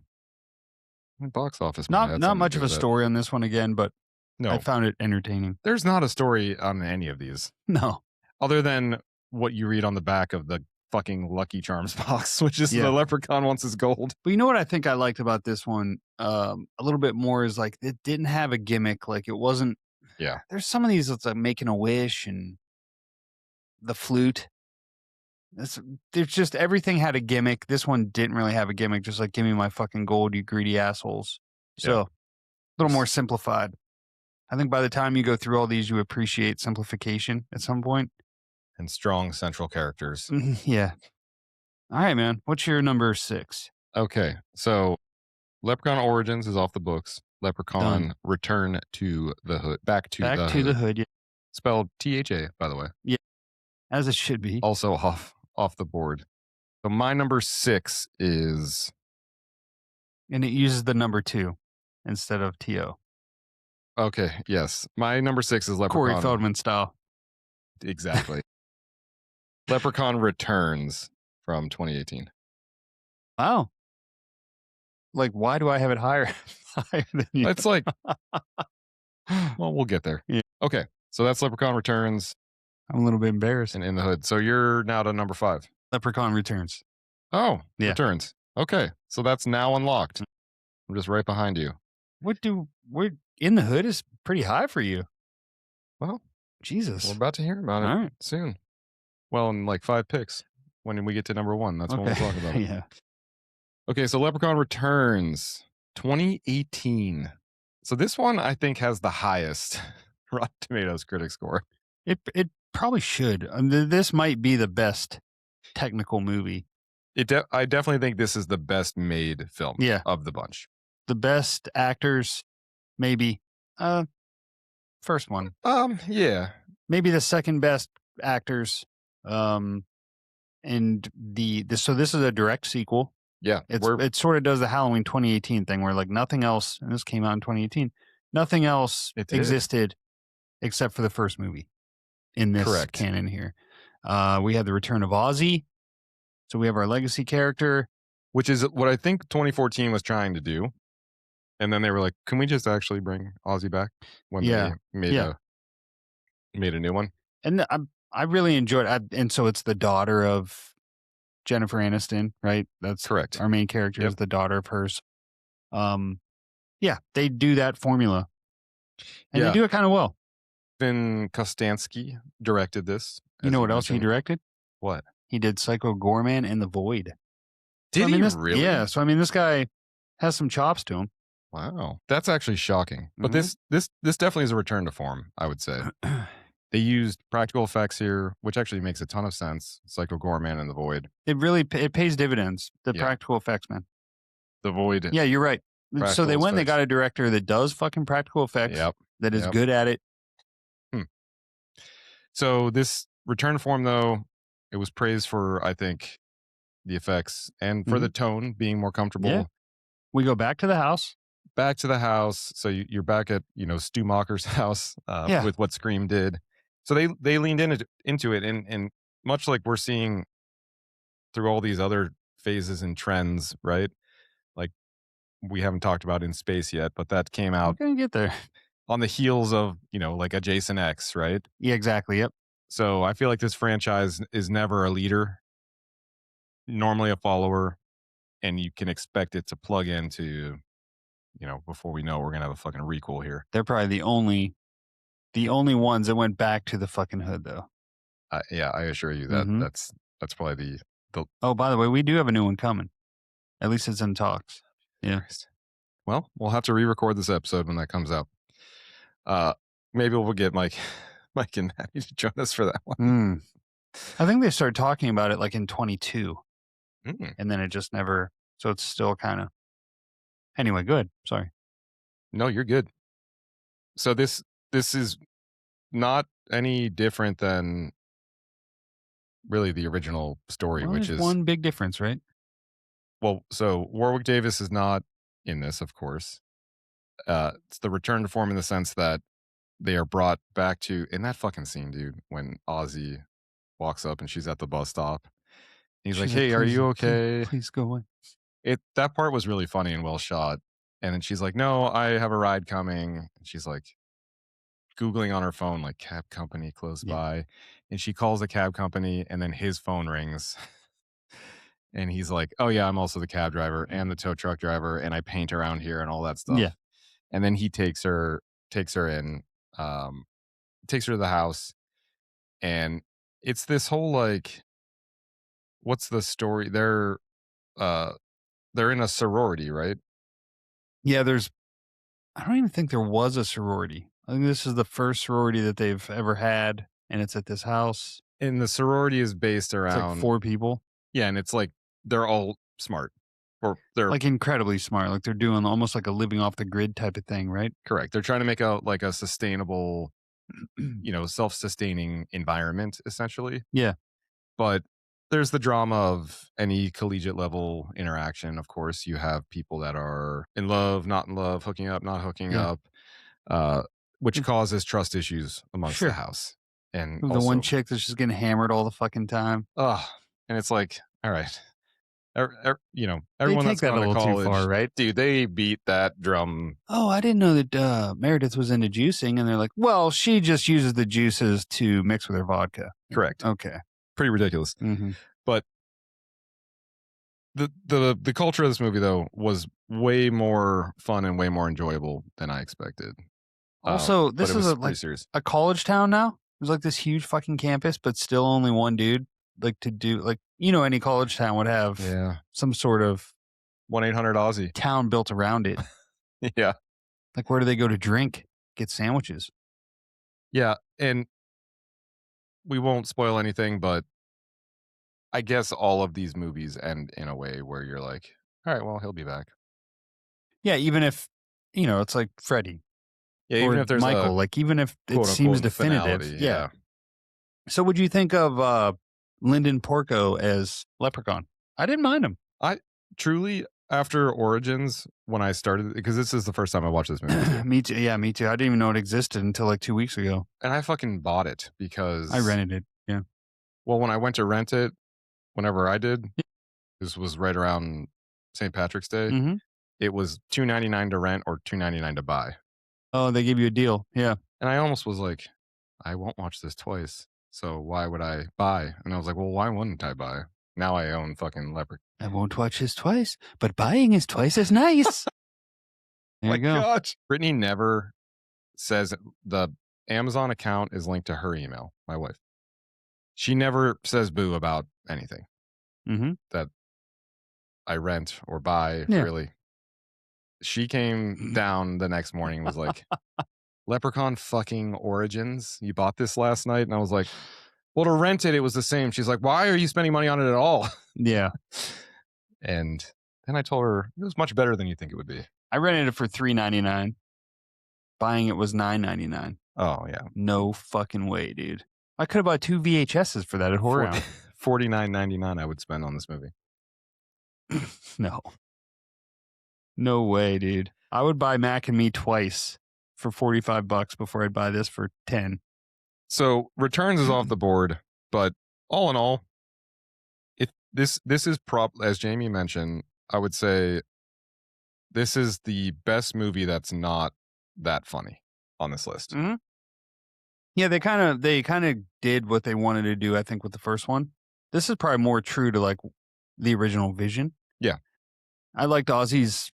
Box office. might have not something to much do of a with it. story on this one again, but No, I found it entertaining. there's not a story on any of these No. other than what you read on the back of the fucking Lucky Charms box, which is Yeah. the leprechaun wants his gold. But you know what I think I liked about this one a little bit more is like it didn't have a gimmick. Like it wasn't. Yeah. There's some of these that's like making a wish and the flute. There's just everything had a gimmick. This one didn't really have a gimmick. Just like give me my fucking gold, you greedy assholes. So a little more simplified. I think by the time you go through all these, you appreciate simplification at some point. And strong central characters. Yeah. All right, man. What's your number 6? Okay. So Leprechaun Origins is off the books. Leprechaun Done. Return to the Hood. Back to Back the to Hood. the hood. Yeah. Spelled THA, by the way. Yeah. As it should be. Also off the board. So my number 6 is And it uses the number 2 instead of TO. okay. Yes, my number 6 is Corey Leprechaun. Feldman style. Exactly. Leprechaun Returns from 2018. Wow. Like, why do I have it higher than you? It's like, well, we'll get there. Yeah. Okay, so that's Leprechaun Returns I'm a little bit embarrassed. and In the Hood. So you're now to number 5. Leprechaun Returns. Oh, Yeah. Returns. Okay, so that's now unlocked. I'm just right behind you. We're In the Hood is pretty high for you. Well, Jesus. we're about to hear about it All right. soon. Well, in like 5 picks. When we get to number 1, that's when we'll talk about it. Yeah. Okay, so Leprechaun Returns 2018. So this one I think has the highest Rotten Tomatoes critic score. It probably should. This might be the best technical movie. I definitely think this is the best made film of the bunch. The best actors, maybe. First one. Yeah. Maybe the second best actors. and so this is a direct sequel. Yeah, It sort of does the Halloween 2018 thing where like nothing else, and this came out in 2018, nothing else it did. existed except for the first movie in this Correct. canon here. We have the return of Ozzy. So we have our legacy character. Which is what I think 2014 was trying to do. And then they were like, can we just actually bring Ozzy back when Yeah. they made Yeah. a new one? And I really enjoyed it. And so it's the daughter of Jennifer Aniston, right? That's Correct. our main character Yep. is the daughter of hers. Yeah, they do that formula. And they do it kind of well. Vin Kostansky directed this. You know what else he directed? What? He did Psycho Goreman and The Void. Did he really? Yeah. So I mean, this guy has some chops to him. Wow, that's actually shocking. But this definitely is a return to form, I would say. They used practical effects here, which actually makes a ton of sense. Psycho Goreman and The Void. It pays dividends. The practical effects, man. The Void. Yeah, you're right. So they went and they got a director that does fucking practical effects. Yep. That is good at it. So this return to form, though, it was praised for, I think, the effects and for the tone being more comfortable. Yeah. We go back to the house. Back to the house. So you're back at, Stu Macher's house with what Scream did. So they leaned into it. And much like we're seeing through all these other phases and trends, right? Like we haven't talked about In Space yet, but that came out. We're going to get there. On the heels of, like a Jason X, right? Yeah, exactly. Yep. So I feel like this franchise is never a leader, normally a follower, and you can expect it to plug into, before we know, we're going to have a fucking requel here. They're probably the only ones that went back to the fucking hood, though. Yeah, I assure you that that's probably the. Oh, by the way, we do have a new one coming. At least it's in talks. Yeah. Well, we'll have to re-record this episode when that comes out. Maybe we'll get Mike and Maddie to join us for that one. I think they started talking about it like in 22, and then it just never. So it's still kind of. Anyway, good. Sorry. No, you're good. So this is not any different than really the original story, which is one big difference, right? Well, so Warwick Davis is not in this, of course. It's the return to form in the sense that they are brought back to in that fucking scene, dude, when Ozzy walks up and she's at the bus stop. He's like, "Hey, are you okay? Please go away." That part was really funny and well shot. And then she's like, "No, I have a ride coming." And she's like Googling on her phone, like cab company close by. And she calls the cab company and then his phone rings. And he's like, "Oh yeah, I'm also the cab driver and the tow truck driver, and I paint around here and all that stuff." Yeah. And then he takes her in, takes her to the house, and it's this whole like, what's the story? They're in a sorority, right? Yeah, I don't even think there was a sorority. I think this is the first sorority that they've ever had, and it's at this house. And the sorority is based around It's like 4 people. Yeah, and it's like they're all smart, or they're like incredibly smart. Like they're doing almost like a living off the grid type of thing, right? Correct. They're trying to make a sustainable, self-sustaining environment, essentially. Yeah. But there's the drama of any collegiate level interaction. Of course, you have people that are in love, not in love, hooking up, not hooking up, which causes trust issues amongst the house. And the one chick that's just getting hammered all the fucking time. And it's like, all right. Everyone that's gone a little to college, too far, right? Dude, they beat that drum. Oh, I didn't know that Meredith was into juicing. And they're like, well, she just uses the juices to mix with her vodka. Correct. Okay. Pretty ridiculous. But the culture of this movie, though, was way more fun and way more enjoyable than I expected. Also, this is a college town now. There's like this huge fucking campus, but still only one dude. Like to do like any college town would have some sort of 1-800-Aussie town built around it. Yeah. Like where do they go to drink? Get sandwiches. Yeah, and we won't spoil anything, but I guess all of these movies end in a way where you're like, all right, well, he'll be back. Yeah, even if it's like Freddy. Yeah, even if there's Michael, like even if it seems definitive. Yeah. So what'd you think of Lyndon Porco as Leprechaun. I didn't mind him. I truly, after Origins, when I started, because this is the first time I watched this movie too. Me too. Yeah, me too. I didn't even know it existed until like 2 weeks ago. And I fucking bought it because I rented it. Yeah. Well, when I went to rent it, whenever I did, this was right around St. Patrick's Day. Mm-hmm. It was $2.99 to rent or $2.99 to buy. Oh, they gave you a deal. Yeah. And I almost was like, I won't watch this twice. So why would I buy? And I was like, well, why wouldn't I buy? Now I own fucking Leprechaun. I won't watch this twice, but buying is twice as nice. There you go. Gosh. Brittany never says the Amazon account is linked to her email, my wife. She never says boo about anything that I rent or buy, really. She came down the next morning and was like, Leprechaun fucking Origins, you bought this last night? And I was like, well, to rent it, it was the same. She's like, why are you spending money on it at all? Yeah. And then I told her it was much better than you think it would be. I rented it for $3.99. Buying it was $9.99. Oh, yeah. No fucking way, dude. I could have bought 2 VHSs for that at Horror Hound. $49.99 I would spend on this movie. No. No way, dude. I would buy Mac and Me twice for $45 before I'd buy this for 10. So Returns is off the board, but all in all, this is as Jamie mentioned, I would say this is the best movie that's not that funny on this list. Mm-hmm. Yeah, they kind of did what they wanted to do, I think, with the first one. This is probably more true to like the original vision. Yeah. I liked Ozzy's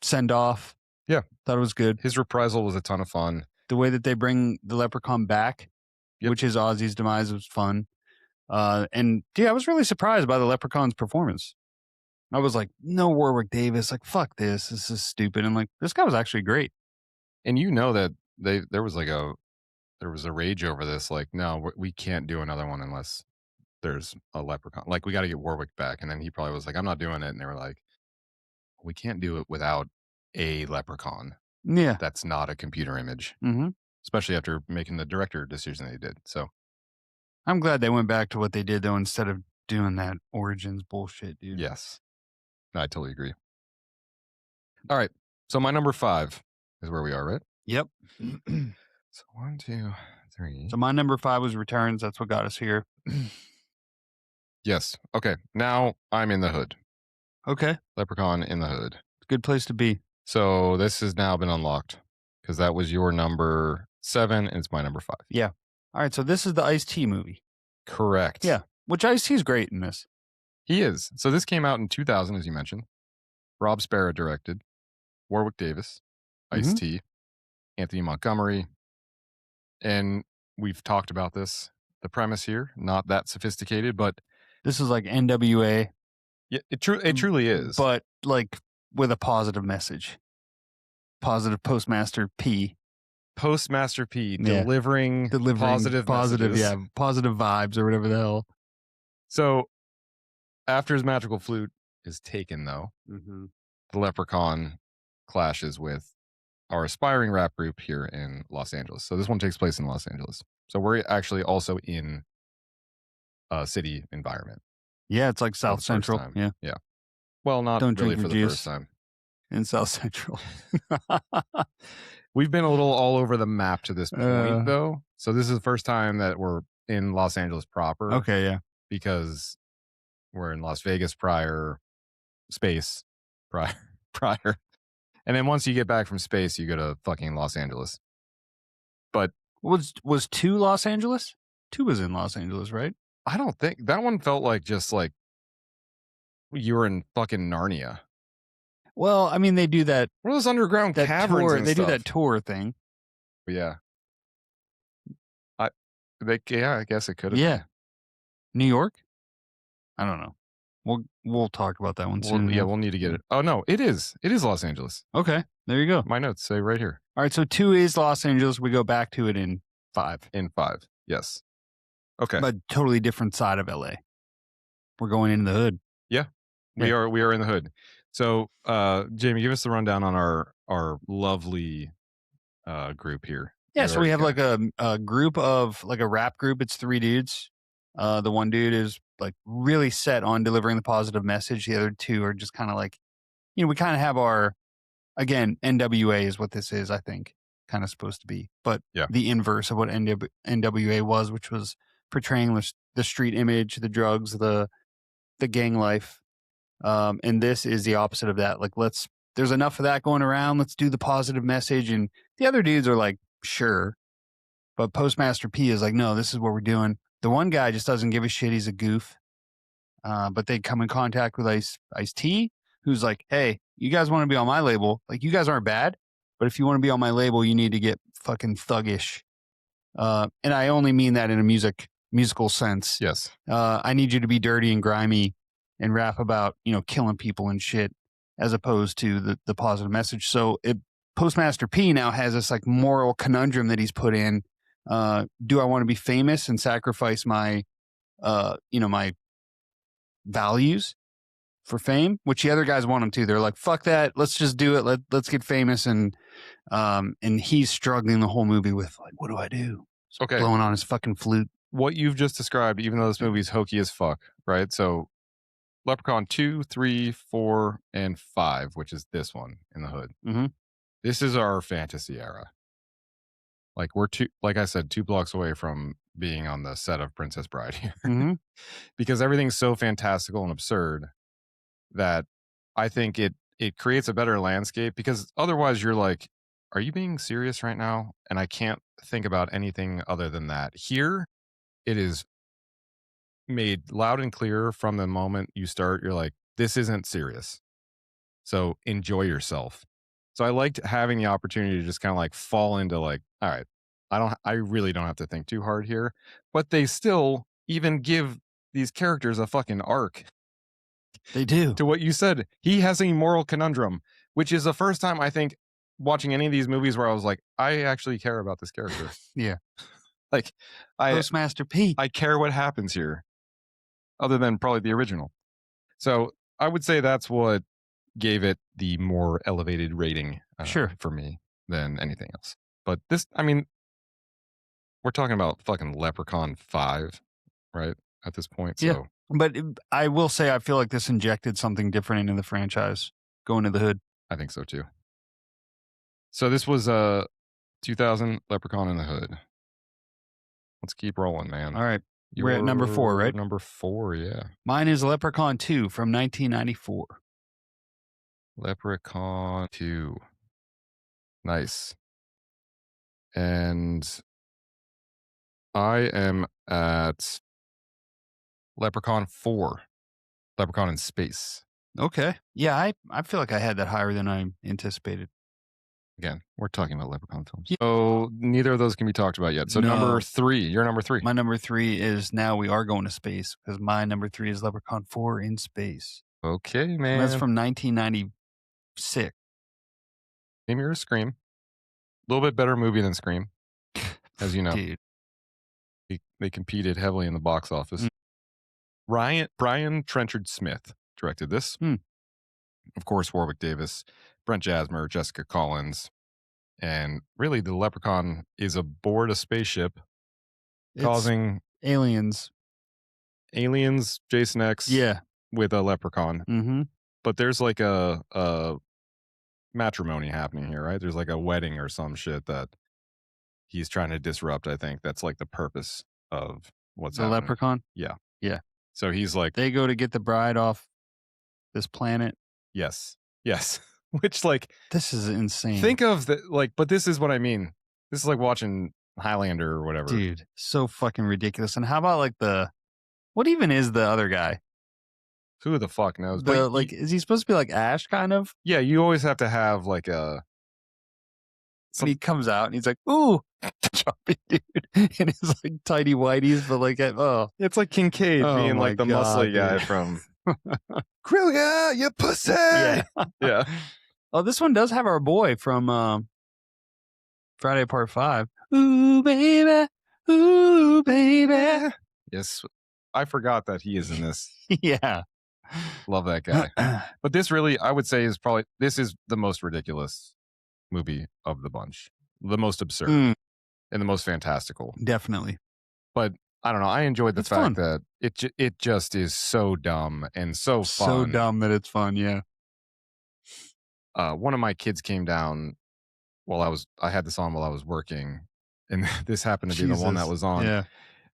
send off. Yeah. Thought it was good. His reprisal was a ton of fun. The way that they bring the Leprechaun back, which is Ozzy's demise, was fun. And yeah, I was really surprised by the Leprechaun's performance. I was like, no Warwick Davis, like, fuck this. This is stupid. And like, this guy was actually great. And you know that there was a rage over this. Like, no, we can't do another one unless there's a Leprechaun. Like, we got to get Warwick back. And then he probably was like, I'm not doing it. And they were like, we can't do it without a Leprechaun. Yeah. That's not a computer image. Mm-hmm. Especially after making the director decision they did. So I'm glad they went back to what they did, though, instead of doing that Origins bullshit, dude. Yes. No, I totally agree. All right. So my number 5 is where we are, right? Yep. So 1, 2, 3. So my number 5 was Returns. That's what got us here. Yes. Okay. Now I'm in the hood. Okay. Leprechaun in the hood. Good place to be. So this has now been unlocked because that was your number 7 and it's my number 5. Yeah. All right. So this is the Ice-T movie. Correct. Yeah. Which Ice-T is great in this. He is. So this came out in 2000, as you mentioned. Rob Sparrow directed. Warwick Davis, Ice-T, Anthony Montgomery. And we've talked about this. The premise here, not that sophisticated, but this is like NWA. Yeah, it truly is. But like with a positive message. Positive Postmaster P. Postmaster P delivering positive messages. Yeah, positive vibes or whatever the hell. So after his magical flute is taken, though, the Leprechaun clashes with our aspiring rap group here in Los Angeles. So this one takes place in Los Angeles. So we're actually also in a city environment. Yeah, it's like South Central. Yeah. Yeah. Well, not Don't really drink for your the juice first time. In South Central. We've been a little all over the map to this point, though. So this is the first time that we're in Los Angeles proper. Okay, yeah. Because we're in Las Vegas prior, space prior. And then once you get back from space, you go to fucking Los Angeles. But was 2 Los Angeles? 2 was in Los Angeles, right? I don't think that one felt like just like you were in fucking Narnia. Well, I mean, they do that. What are those underground caverns? Tour, and they stuff? do that tour thing. Yeah. I guess it could have. Yeah. Been. New York? I don't know. We'll talk about that one soon. Yeah, we'll need to get it. Oh no, it is Los Angeles. Okay, there you go. My notes say right here. All right, so 2 is Los Angeles. We go back to it in 5. In 5, yes. Okay, but totally different side of LA. We're going into the hood. Yeah, we are in the hood. So, Jamie, give us the rundown on our lovely group here. Yeah, so we have like a group of like a rap group. It's 3 dudes. The one dude is like really set on delivering the positive message. The other two are just kind of like, we kind of have our, again, NWA is what this is, I think, kind of supposed to be, but Yeah. the inverse of what NWA was, which was portraying the street image, the drugs, the gang life. And this is the opposite of that. Like, there's enough of that going around. Let's do the positive message. And the other dudes are like, sure. But Postmaster P is like, no, this is what we're doing. The one guy just doesn't give a shit. He's a goof. But they come in contact with Ice-T, who's like, hey, you guys want to be on my label? Like, you guys aren't bad, but if you want to be on my label, you need to get fucking thuggish. And I only mean that in a musical sense. Yes. I need you to be dirty and grimy and rap about, killing people and shit, as opposed to the positive message. So Postmaster P now has this like moral conundrum that he's put in. Do I want to be famous and sacrifice my, my values for fame, which the other guys want him to? They're like, fuck that. Let's just do it. Let's get famous. And he's struggling the whole movie with like, what do I do? Okay. Blowing on his fucking flute. What you've just described, even though this movie's hokey as fuck, right? So Leprechaun 2, 3, 4, and 5, which is this one in the hood. Mm-hmm. This is our fantasy era. Like like I said, 2 blocks away from being on the set of Princess Bride here. Mm-hmm. Because everything's so fantastical and absurd that I think it creates a better landscape, because otherwise you're like, are you being serious right now? And I can't think about anything other than that. Here, it is made loud and clear from the moment you start. You're like, this isn't serious. So enjoy yourself. So I liked having the opportunity to just kind of like fall into like, all right, I really don't have to think too hard here. But they still even give these characters a fucking arc. They do. To what you said, he has a moral conundrum, which is the first time I think watching any of these movies where I was like, I actually care about this character. Yeah. Like Postmaster P. I care what happens here, other than probably the original. So I would say that's what gave it the more elevated rating Sure. for me than anything else. But this, I mean, we're talking about fucking Leprechaun 5, right? At this point. So Yeah. But I will say, I feel like this injected something different into the franchise going to the hood. I think so too. So this was 2000 Leprechaun in the Hood. Let's keep rolling, man. All right. We're at number 4, right? Number 4, yeah. Mine is Leprechaun 2 from 1994. Leprechaun 2. Nice. And I am at Leprechaun 4. Leprechaun in Space. Okay. Yeah, I feel like I had that higher than I anticipated. Again, we're talking about Leprechaun films. Yeah. So neither of those can be talked about yet. So number 3, you're number 3. My number 3 is Now We Are Going to Space, because my number 3 is Leprechaun 4 in Space. Okay, man. And that's from 1996. Same year as Scream. A little bit better movie than Scream, as you know. Dude. They competed heavily in the box office. Brian Trenchard Smith directed this. Of course, Warwick Davis, Brent Jasmer, Jessica Collins. And really, the Leprechaun is aboard a spaceship causing aliens, Jason X, with a leprechaun. Mm-hmm. But there's like a matrimony happening here, right? There's like a wedding or some shit that he's trying to disrupt, I think. That's like the purpose of what's the happening. Leprechaun? Yeah. Yeah. So he's like... They go to get the bride off this planet. Yes. Which, like... This is insane. Think of the... Like, but this is what I mean. This is like watching Highlander or whatever. Dude, so fucking ridiculous. And how about like what even is the other guy? Who the fuck knows? Is he supposed to be like Ash, kind of? Yeah, you always have to have like a... And he comes out and he's like, ooh, jumpy dude. And his like tidy whities, but like, it's like Kincaid being like the muscly guy from Krillia, you pussy. Yeah. Oh, this one does have our boy from Friday Part 5. Ooh, baby. Ooh, baby. Yes. I forgot that he is in this. Yeah. Love that guy. But this really, I would say, this is the most ridiculous movie of the bunch. The most absurd and the most fantastical. Definitely. But I don't know. I enjoyed the It's fact fun. that it just is so dumb and so So fun. dumb that it's fun. Yeah. One of my kids came down while I had this on while I was working, and this happened to be the one that Jesus. was on. Yeah.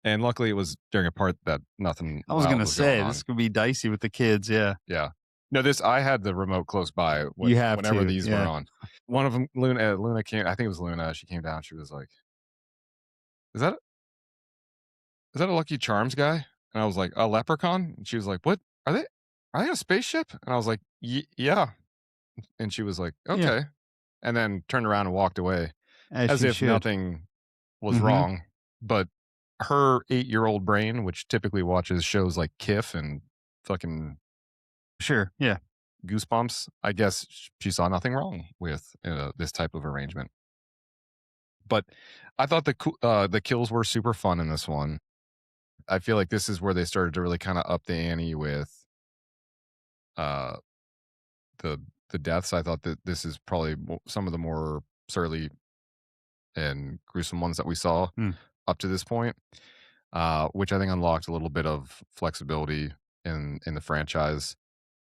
And luckily, it was during a part that nothing I was wild gonna was going say this on. could be dicey with the kids. Yeah. Yeah. No, this I had the remote close by You have whenever to. these were Yeah. on. One of them, Luna came. I think it was Luna. She came down. She was like, "Is that a Lucky Charms guy?" And I was like, "A leprechaun?" And she was like, "What are they? Are they on a spaceship?" And I was like, "Yeah." And she was like, Yeah. "Okay," and then turned around and walked away As as she if should. nothing was Mm-hmm. wrong. But her 8-year-old brain, which typically watches shows like Kif and fucking Sure. Yeah. Goosebumps, I guess she saw nothing wrong with this type of arrangement. But I thought the kills were super fun in this one. I feel like this is where they started to really kind of up the ante with uh, the the deaths. I thought that this is probably some of the more surly and gruesome ones that we saw Mm. up to this point, which I think unlocked a little bit of flexibility in the franchise.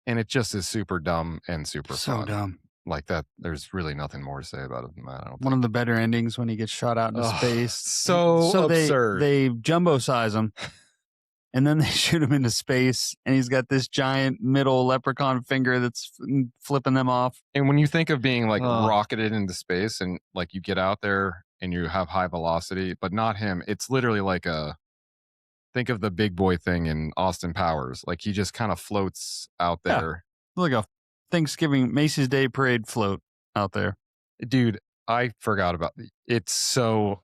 And it just is super dumb and super So fun. dumb. Like that, there's really nothing more to say about it than that. I don't One of think. the better endings when he gets shot out into Ugh, space. so So absurd. they jumbo size him, and then they shoot him into space, and he's got this giant middle leprechaun finger that's flipping them off. And when you think of being like Ugh. rocketed into space and like you get out there and you have high velocity, but not him, it's literally like think of the big boy thing in Austin Powers. Like he just kind of floats out Yeah. there. Like a Thanksgiving Macy's Day Parade float out there. Dude, I forgot about it's so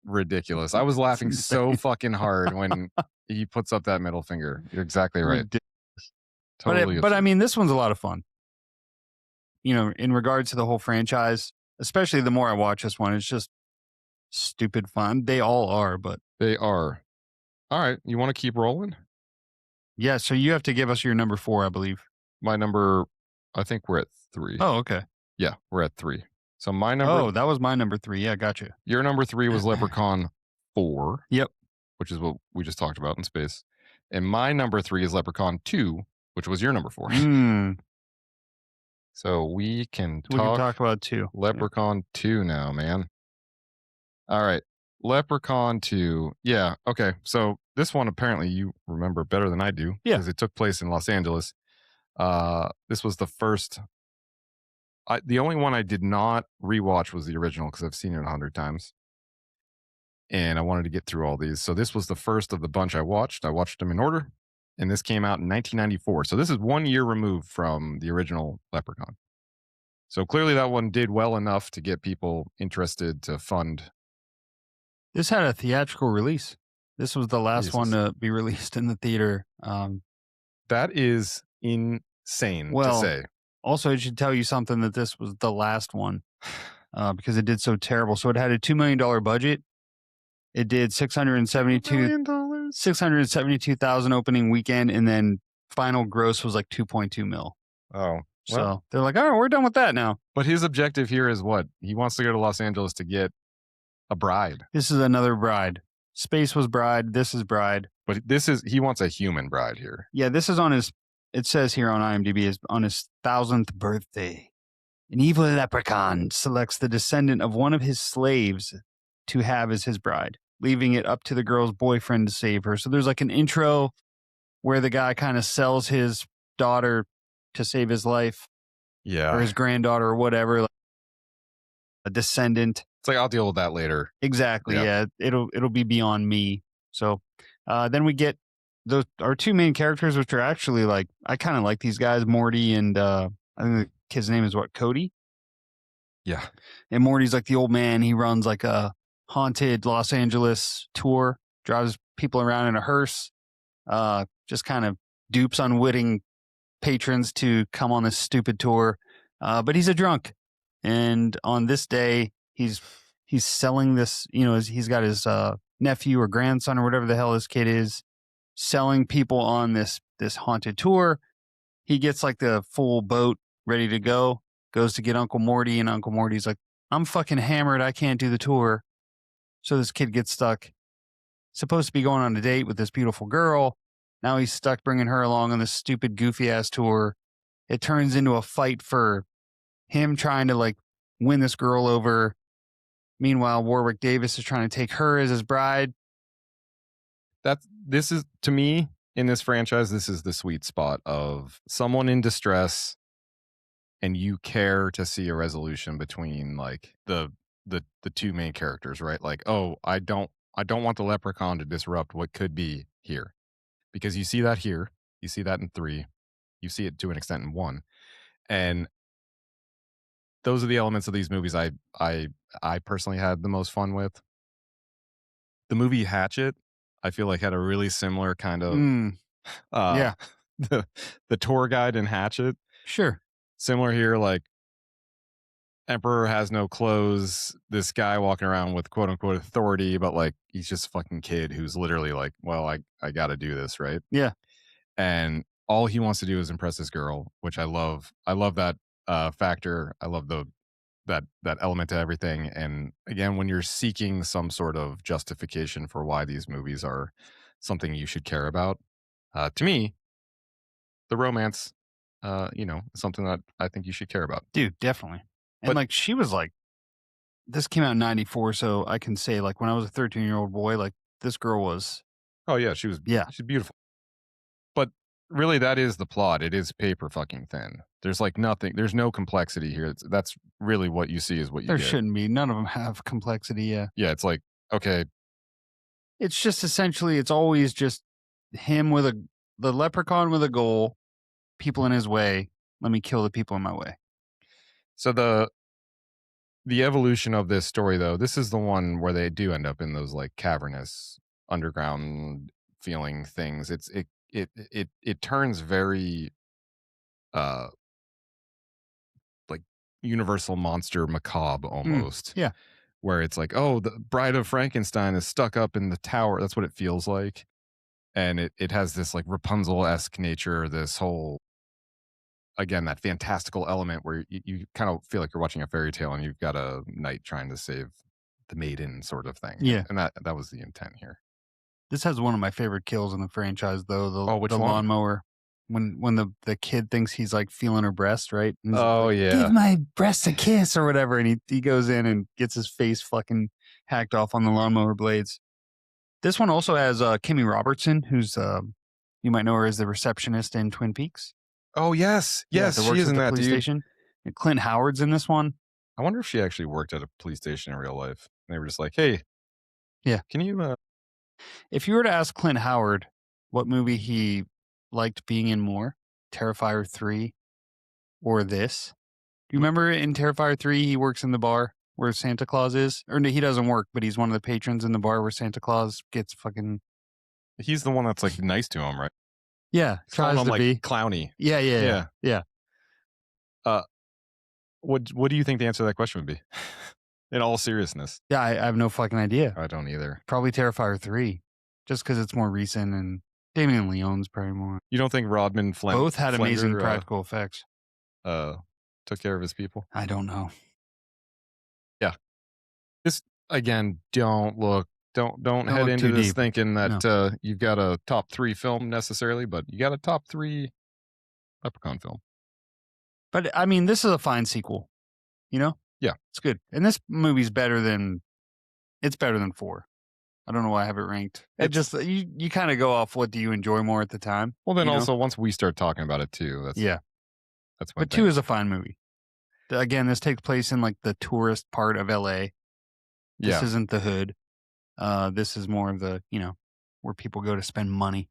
ridiculous. I was laughing so fucking hard when he puts up that middle finger. You're exactly right. Ridiculous. Totally. But I mean, this one's a lot of fun. You know, in regards to the whole franchise, especially the more I watch this one, it's just stupid fun. They all are, but They are. All right. You want to keep rolling? yeah. So you have to give us your number 4, I believe. My number, I think we're at 3. Oh, okay. Yeah, we're at 3. So my number, Oh, that was my number 3. Yeah, gotcha. your number 3 was Leprechaun 4. Yep. Which is what we just talked about in space. And my number 3 is Leprechaun 2, which was your number 4. Mm, So we can we can talk about 2. Leprechaun 2 now, man. All right. Leprechaun 2. Yeah. Okay. So this one apparently you remember better than I do. Yeah. Because it took place in Los Angeles. This was the first. The only one I did not rewatch was the original because I've seen it 100 times. And I wanted to get through all these. So this was the first of the bunch I watched. I watched them in order. And this came out in 1994. So this is 1 year removed from the original Leprechaun. So clearly that one did well enough to get people interested to fund. This had a theatrical release. This was the last one Jesus. to be released in the theater. That is insane to Well, say. Also, it should tell you something that this was the last one because it did so terrible. So it had a $2 million budget. It did $672,000 opening weekend, and then final gross was like 2.2 mil. Oh, well. So they're like, all right, we're done with that now. But his objective here is what? He wants to go to Los Angeles to get a bride. This is another bride. Space was bride. This is bride. But he wants a human bride here. Yeah, this is on his, it says here on IMDb, is on his 1000th birthday. An evil leprechaun selects the descendant of one of his slaves to have as his bride, leaving it up to the girl's boyfriend to save her. So there's like an intro where the guy kind of sells his daughter to save his life. Yeah. Or his granddaughter or whatever, like a descendant. It's like, I'll deal with that later. Exactly. Yeah. It'll be beyond me. So then we get our 2 main characters, which are actually like, I kind of like these guys, Morty and I think the kid's name is what, Cody? Yeah. And Morty's like the old man. He runs like a haunted Los Angeles tour, drives people around in a hearse, just kind of dupes unwitting patrons to come on this stupid tour. But he's a drunk. And on this day, he's selling this, he's got his nephew or grandson or whatever the hell this kid is, selling people on this haunted tour. He gets like the full boat ready to go, goes to get Uncle Morty, and Uncle Morty's like, I'm fucking hammered. I can't do the tour. So this kid gets stuck supposed to be going on a date with this beautiful girl. Now he's stuck bringing her along on this stupid, goofy ass tour. It turns into a fight for him trying to like win this girl over. Meanwhile, Warwick Davis is trying to take her as his bride. This is, to me, in this franchise, this is the sweet spot of someone in distress, and you care to see a resolution between like the two main characters, right? Like, oh, I don't want the leprechaun to disrupt what could be here, because you see that here, you see that in 3, you see it to an extent in 1, and those are the elements of these movies I personally had the most fun with. The movie Hatchet, I feel like, had a really similar kind of Yeah, the tour guide in Hatchet. sure. Similar here, like Emperor has no clothes. This guy walking around with quote unquote authority, but like he's just a fucking kid who's literally like, well, I got to do this, right? Yeah. And all he wants to do is impress this girl, which I love. I love that factor. I love that element to everything. And again, when you're seeking some sort of justification for why these movies are something you should care about, to me, the romance, is something that I think you should care about. Dude, definitely. And But like she was like, this came out in 94, so I can say like when I was a 13-year-old boy, like this girl was, oh yeah, yeah, she's beautiful. But really, that is the plot. It is paper fucking thin. There's like nothing. There's no complexity here. That's really what you see is what you there get. shouldn't be. None of them have complexity. Yeah. Yeah, it's like, okay, It's just essentially, it's always just him with the leprechaun with a goal, people in his way. Let me kill the people in my way. so the evolution of this story, though, this is the one where they do end up in those like cavernous underground feeling things. It turns very uh like universal monster macabre almost, Yeah. where it's like, oh, the Bride of Frankenstein is stuck up in the tower. That's what it feels like. And it has this like Rapunzel-esque nature, this whole, again, that fantastical element where you kind of feel like you're watching a fairy tale and you've got a knight trying to save the maiden sort of thing. Yeah. And that was the intent here. This has one of my favorite kills in the franchise, though. Oh, which The one? lawnmower. When the kid thinks he's like feeling her breast, right? And he's Oh, like, yeah. give my breast a kiss or whatever. And he goes in and gets his face fucking hacked off on the lawnmower blades. This one also has Kimmy Robertson, who's you might know her as the receptionist in Twin Peaks. Oh, yes. Yes, that she works is at in the that, police dude. station. And Clint Howard's in this one. I wonder if she actually worked at a police station in real life. And they were just like, hey, Yeah. can you If you were to ask Clint Howard what movie he liked being in more, Terrifier 3 or this, do you remember in Terrifier 3 he works in the bar where Santa Claus is? Or no, he doesn't work, but he's one of the patrons in the bar where Santa Claus gets fucking... he's the one that's like nice to him, right? Yeah, He's calling tries him to like be. clowny. Yeah. What do you think the answer to that question would be? In all seriousness. Yeah, I have no fucking idea. I don't either. Probably Terrifier 3, just because it's more recent and Damien Leone's probably more. You don't think Rodman Both had amazing Flender, practical effects. took care of his people? I don't know. Yeah. This, again, don't head look into too this deep. thinking that you've got a top 3 film necessarily, but you got a top 3 Leprechaun film. But I mean, this is a fine sequel. You know? Yeah. It's good. And this movie's better than 4. I don't know why I have it ranked. It just you kind of go off what do you enjoy more at the time. Well, then you know? also once we start talking about it too, that's one But thing. 2 is a fine movie. Again, this takes place in like the tourist part of LA. This isn't the hood. This is more of the, where people go to spend money.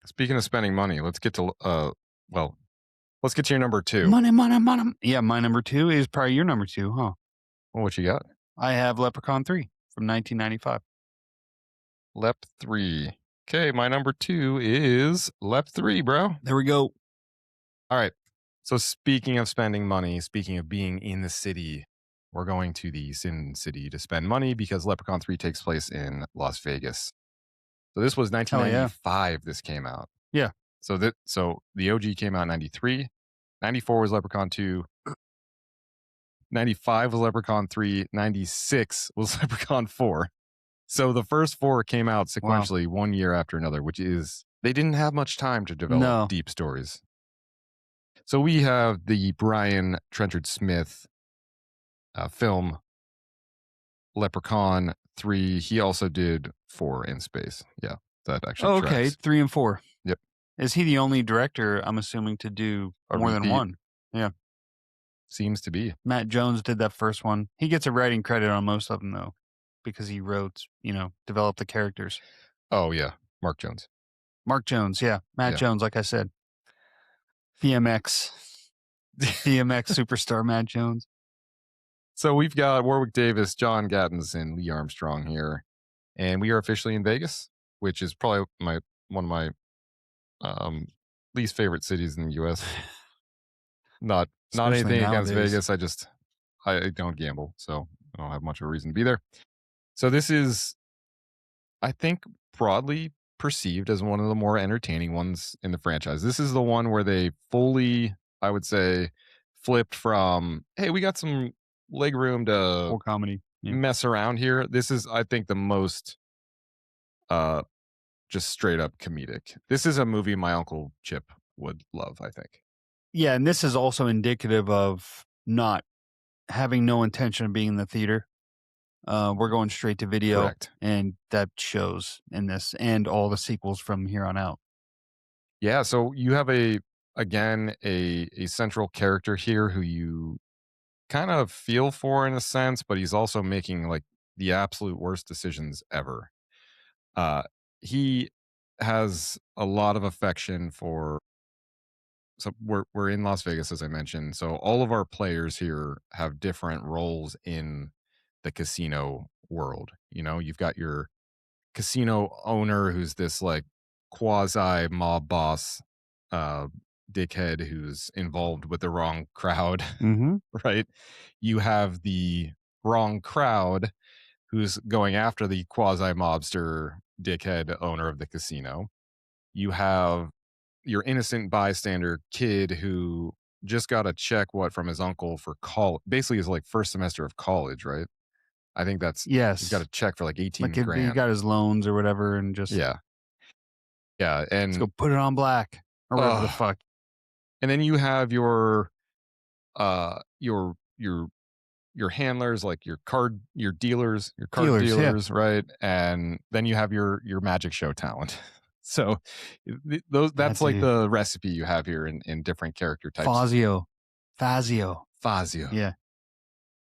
Speaking of spending money, let's get to let's get to your number 2. Money. Yeah, my number 2 is probably your number 2, huh? Well, what you got? I have Leprechaun 3 from 1995. Lep 3. Okay, my number 2 is Lep 3, bro. There we go. All right. So speaking of spending money, speaking of being in the city, we're going to the Sin City to spend money because Leprechaun 3 takes place in Las Vegas. So this was 1995 this came out. Yeah. So the OG came out in 93. 94 was Leprechaun 2. 95 was Leprechaun 3. 96 was Leprechaun 4. So the first 4 came out Wow. sequentially one year after another, which is they didn't have much time to develop No. deep stories. So we have the Brian Trenchard Smith film Leprechaun 3. He also did 4 in space. Yeah, that actually Oh, okay. tracks. 3 and 4. Yep. Is he the only director, I'm assuming, to do A more than repeat one? Yeah. seems to be. Matt Jones did that first one. He gets a writing credit on most of them, though, because he wrote, developed the characters. Oh, yeah. Mark Jones. Mark Jones, yeah. Matt Yeah. Jones, like I said. BMX. BMX superstar Matt Jones. So we've got Warwick Davis, John Gattens, and Lee Armstrong here. And we are officially in Vegas, which is probably one of my um, least favorite cities in the US. Not Especially anything against nowadays. Vegas. I don't gamble, so I don't have much of a reason to be there. So this is, I think, broadly perceived as one of the more entertaining ones in the franchise. This is the one where they fully, I would say, flipped from, hey, we got some leg room to Whole comedy. Yeah. mess around here. This is, I think, the most uh just straight up comedic. This is a movie my uncle Chip would love, I think. Yeah, and this is also indicative of not having no intention of being in the theater. We're going straight to video, Correct. and that shows in this and all the sequels from here on out. Yeah, so you have a central character here who you kind of feel for in a sense, but he's also making like the absolute worst decisions ever. Uh he has a lot of affection for, so we're in Las Vegas as I mentioned. So all of our players here have different roles in the casino world. You know, you've got your casino owner who's this like quasi mob boss uh dickhead who's involved with the wrong crowd. Mm-hmm. Right? You have the wrong crowd who's going after the quasi mobster dickhead owner of the casino. You have your innocent bystander kid who just got a check from his uncle for basically his like first semester of college, right? I think that's he's got Yes. a check for like Like 18 he grand. got his loans or whatever and just, Yeah. Yeah. let's And go put it on black or whatever the uh fuck. and then you have uh your your your handlers, like your card Dealers, yeah. dealers, right? And then you have your magic show talent. So those That that's like dude. the recipe you have here in different character types. Fazio. Fazio. Fazio. Yeah.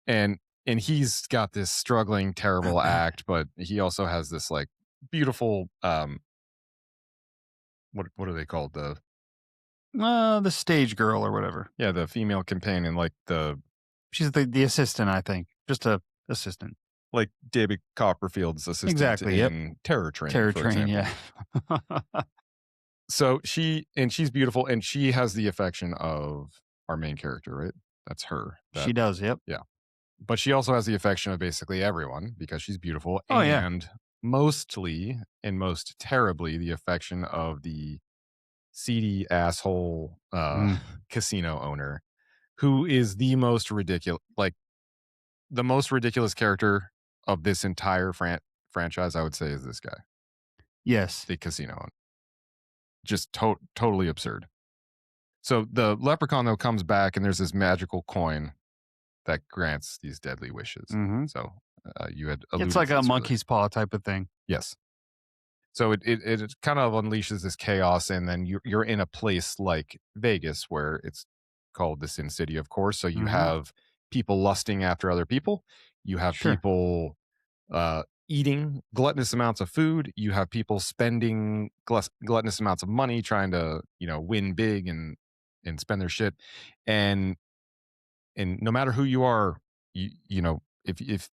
And he's got this struggling terrible act, but he also has this like beautiful what are they called, The stage girl or whatever. the female companion, She's the assistant, I think. Just a assistant. like David Copperfield's assistant Exactly. Yep. in Terror Train, Terror for Train. example. Yeah. So she's beautiful, and she has the affection of our main character, right? That's her. She does. Yep. Yeah. But she also has the affection of basically everyone because she's beautiful, Oh, yeah. and mostly and most terribly the affection of the seedy asshole casino owner who is the most ridiculous, like the most ridiculous character of this entire franchise, I would say, is this guy, Yes. the casino owner. Just totally absurd. So the leprechaun though comes back, and there's this magical coin that grants these deadly wishes. Mm-hmm. So you had alluded It's like to a this earlier. monkey's paw type of thing. Yes. So it kind of unleashes this chaos, and then you're in a place like Vegas where it's called the Sin City, of course. So you Mhm. have people lusting after other people. You have Sure. people eating gluttonous amounts of food. You have people spending gluttonous amounts of money trying to win big and spend their shit. And no matter who you are, if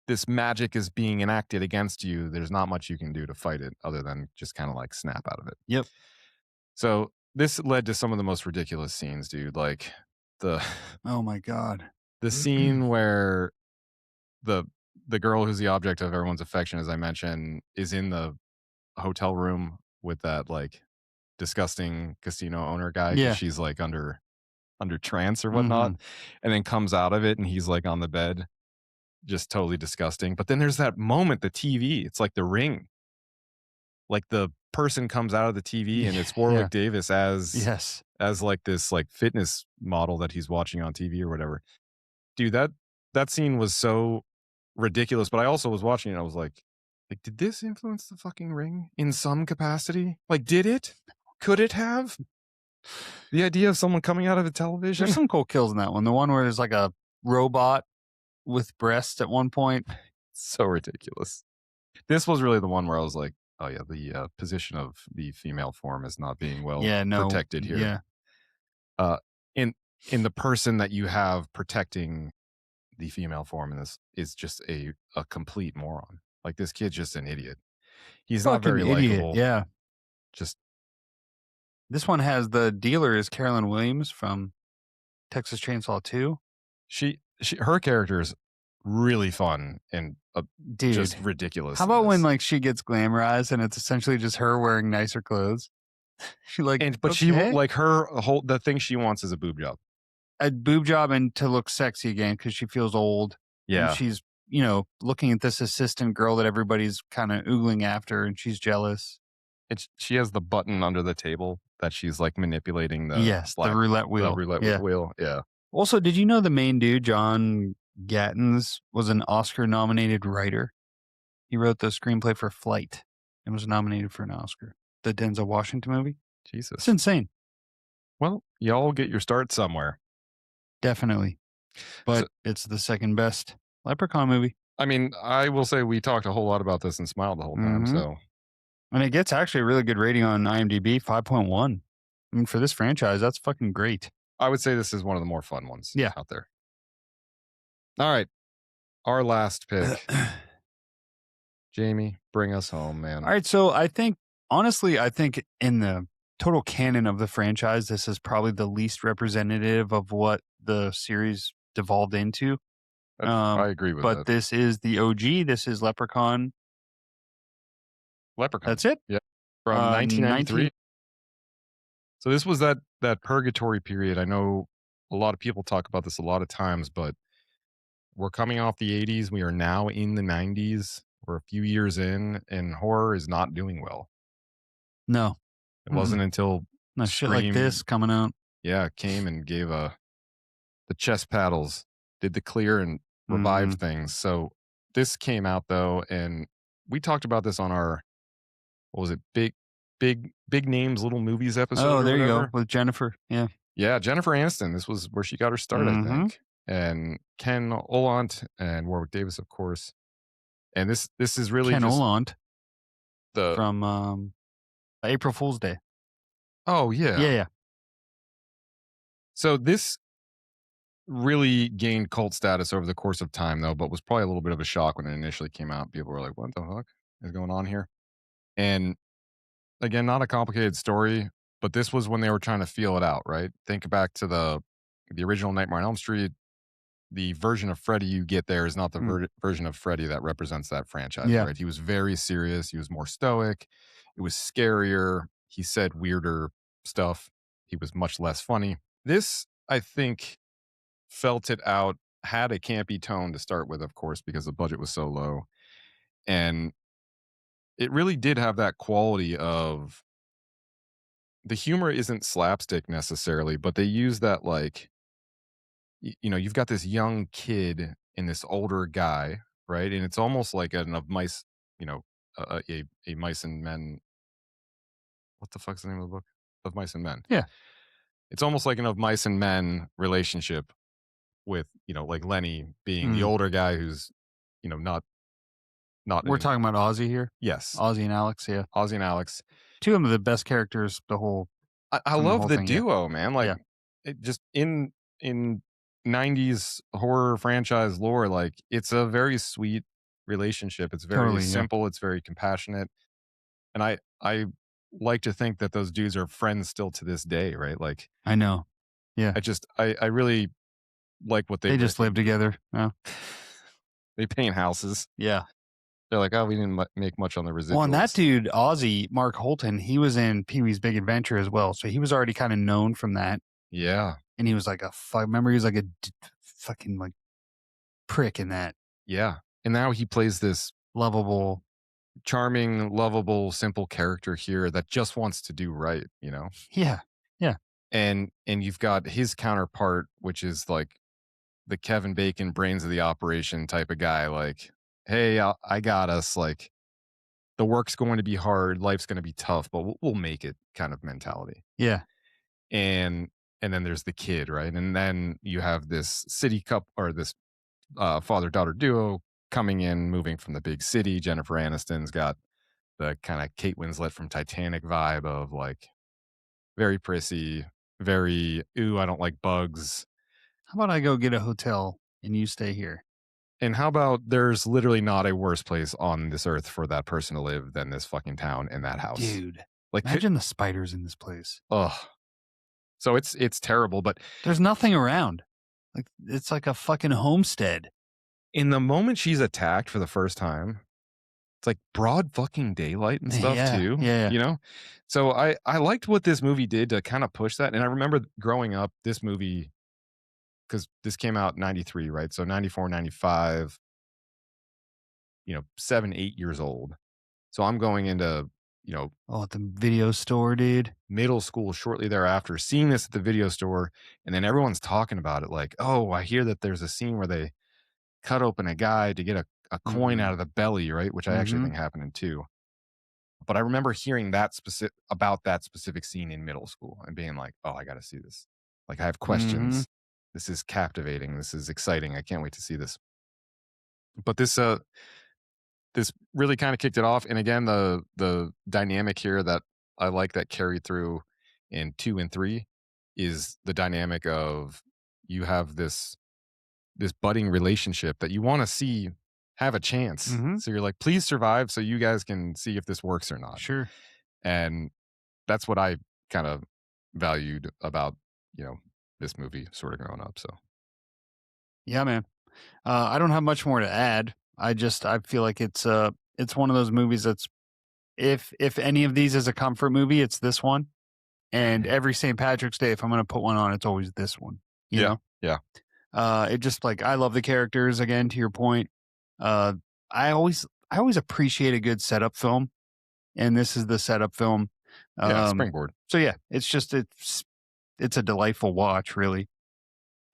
this magic is being enacted against you, there's not much you can do to fight it other than just kind of like snap out of it. Yep. So this led to some of the most ridiculous scenes, dude. Like the Oh my god. the scene where the girl who's the object of everyone's affection, as I mentioned, is in the hotel room with that like disgusting casino owner guy because Yeah. she's like under trance or whatnot, and then comes out of it and he's like on the bed just totally disgusting. But then there's that moment, the TV, it's like The Ring. Like the person comes out of the TV and it's Yeah. Warwick Davis Yes. as like this like fitness model that he's watching on TV or whatever. Dude, that scene was so ridiculous, but I also was watching it and I was like, did this influence The fucking Ring in some capacity? Like, did it? Could it have? The idea of someone coming out of a television? There's some cool kills in that one. The one where there's like a robot with breasts at one point. So ridiculous. This was really the one where I was like, oh yeah, the position of the female form is not being well Yeah, no. protected here. Yeah. Uh, in the person that you have protecting the female form in this is just a complete moron. Like this kid's just an idiot. He's not Fucking very idiot. likable. Yeah. Just This one has the dealer is Carolyn Williams from Texas Chainsaw 2. her character is really fun and Dude, just ridiculous. how about when like she gets glamorized and it's essentially just her wearing nicer clothes? She like, but she okay. like the thing she wants is a boob job. A boob job and to look sexy again because she feels old. Yeah. And she's, looking at this assistant girl that everybody's kind of oogling after and she's jealous. She has the button under the table that she's like manipulating the the roulette wheel. The roulette wheel. Yeah. Also, did you know the main dude, John Gattens, was an Oscar-nominated writer? He wrote the screenplay for Flight and was nominated for an Oscar. The Denzel Washington movie. Jesus. It's insane. Well, y'all get your start somewhere. Definitely. But it's the second best Leprechaun movie. I mean, I will say we talked a whole lot about this and smiled the whole time. So, and it gets actually a really good rating on IMDb, 5.1. I mean, for this franchise, that's fucking great. I would say this is one of the more fun ones out there. All right. Our last pick. Jamie, bring us home, man. All right. So I think in the total canon of the franchise, this is probably the least representative of what the series devolved into. I agree with that. But this is the OG. This is Leprechaun. That's it? Yeah. From 1993. So this was that purgatory period. I know a lot of people talk about this a lot of times, but we're coming off the 80s. We are now in the 90s. We're a few years in, and horror is not doing well. No. It wasn't until shit like this coming out. Yeah, came and gave the chest paddles, did the clear and revived things. So this came out though, and we talked about this on our, what was it, big names, little movies episode. Oh, there you go, with Jennifer. Yeah. Yeah, Jennifer Aniston. This was where she got her start, I think. And Ken Olant and Warwick Davis, of course. And this is really Ken Olant the from April Fool's Day. Oh yeah. Yeah. So this really gained cult status over the course of time, though, but was probably a little bit of a shock when it initially came out. People were like, "What the fuck is going on here?" And again, not a complicated story, but this was when they were trying to feel it out, right? Think back to the original Nightmare on Elm Street. The version of Freddy you get there is not the version of Freddy that represents that franchise, right? He was very serious. He was more stoic. It was scarier. He said weirder stuff. He was much less funny. This, I think, felt it out, had a campy tone to start with, of course, because the budget was so low. And it really did have that quality of the humor isn't slapstick necessarily, but they use that like, you've got this young kid and this older guy, right? And it's almost like of mice, a mice and men. What the fuck's the name of the book? Of Mice and Men. Yeah. It's almost like an Of Mice and Men relationship with, like Lenny being the older guy who's, not. We're talking about Ozzy here? Yes. Ozzy and Alex, yeah. Ozzy and Alex. Two of the best characters, the whole. I love the duo, man. Like, it just in 90s horror franchise lore, like, it's a very sweet relationship. It's very simple. It's very compassionate. And I like to think that those dudes are friends still to this day, right? Like, I know. Yeah. I really like what they just live together. Yeah. They paint houses. Yeah. They're like, oh, we didn't make much on the residuals. Well, and that dude, Ozzy, Mark Holton, he was in Pee-wee's Big Adventure as well. So he was already kind of known from that. Yeah. And he was like remember he was like a fucking like prick in that. Yeah. And now he plays this Lovable. charming, lovable, simple character here that just wants to do right, you know? Yeah. Yeah. And you've got his counterpart, which is like the Kevin Bacon brains of the operation type of guy, like, hey, I got us. Like, the work's going to be hard, life's going to be tough, but we'll make it kind of mentality. Yeah. And then there's the kid, right? And then you have this city cup or this father daughter duo coming in, moving from the big city. Jennifer Aniston's got the kind of Kate Winslet from Titanic vibe of like very prissy, very, ooh, I don't like bugs. How about I go get a hotel and you stay here? And how about there's literally not a worse place on this earth for that person to live than this fucking town and that house. Dude, Like, imagine the spiders in this place. ugh. So it's terrible, but There's nothing around. Like, it's like a fucking homestead. in the moment she's attacked for the first time, it's like broad fucking daylight and stuff Yeah. too, Yeah. you know? So I liked what this movie did to kind of push that. And I remember growing up, this movie, because this came out 93, right? So 94, 95, 7, 8 years old. So I'm going into, Oh, at the video store, dude. middle school shortly thereafter, seeing this at the video store, and then everyone's talking about it like, oh, I hear that there's a scene where they cut open a guy to get a coin Mhm. out of the belly, right? Which I actually Mhm. think happened in two. But I remember hearing about that specific scene in middle school and being like, oh, I got to see this. Like, I have Mhm. questions. This is captivating. This is exciting. I can't wait to see this. But this really kind of kicked it off. And again, the dynamic here that I like that carried through in 2 and 3 is the dynamic of you have this budding relationship that you want to see have a chance. Mhm. So you're like, please survive so you guys can see if this works or not. Sure. And that's what I kind of valued about, this movie sort of growing up. So Yeah, man. I don't have much more to add. I feel like it's one of those movies that's if any of these is a comfort movie, it's this one. And every St. Patrick's Day, if I'm gonna put one on, it's always this one. You yeah, know? yeah, It just like I love the characters again, to your point. Uh I always appreciate a good setup film, and this is the setup film. yeah. Um Springboard. so yeah, it's a delightful watch, really.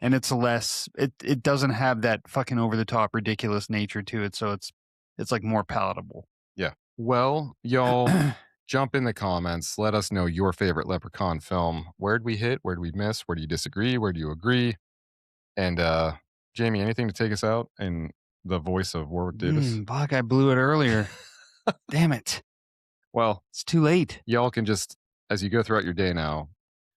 And it's less it doesn't have that fucking over the top ridiculous nature to it, so it's like more palatable. Yeah. Well, y'all jump in the comments. Let us know your favorite Leprechaun film. Where'd we hit? Where'd we miss? Where do you disagree? Where do you agree? And Jamie, anything to take us out in the voice of Warwick Davis? Fuck, I blew it earlier. Damn it. Well, It's too late. y'all can just, as you go throughout your day now,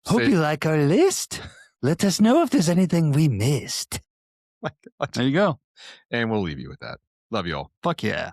Hope say, you like our list. Let us know if there's anything we missed. my God, There you go. and we'll leave you with that. Love y'all. Fuck yeah.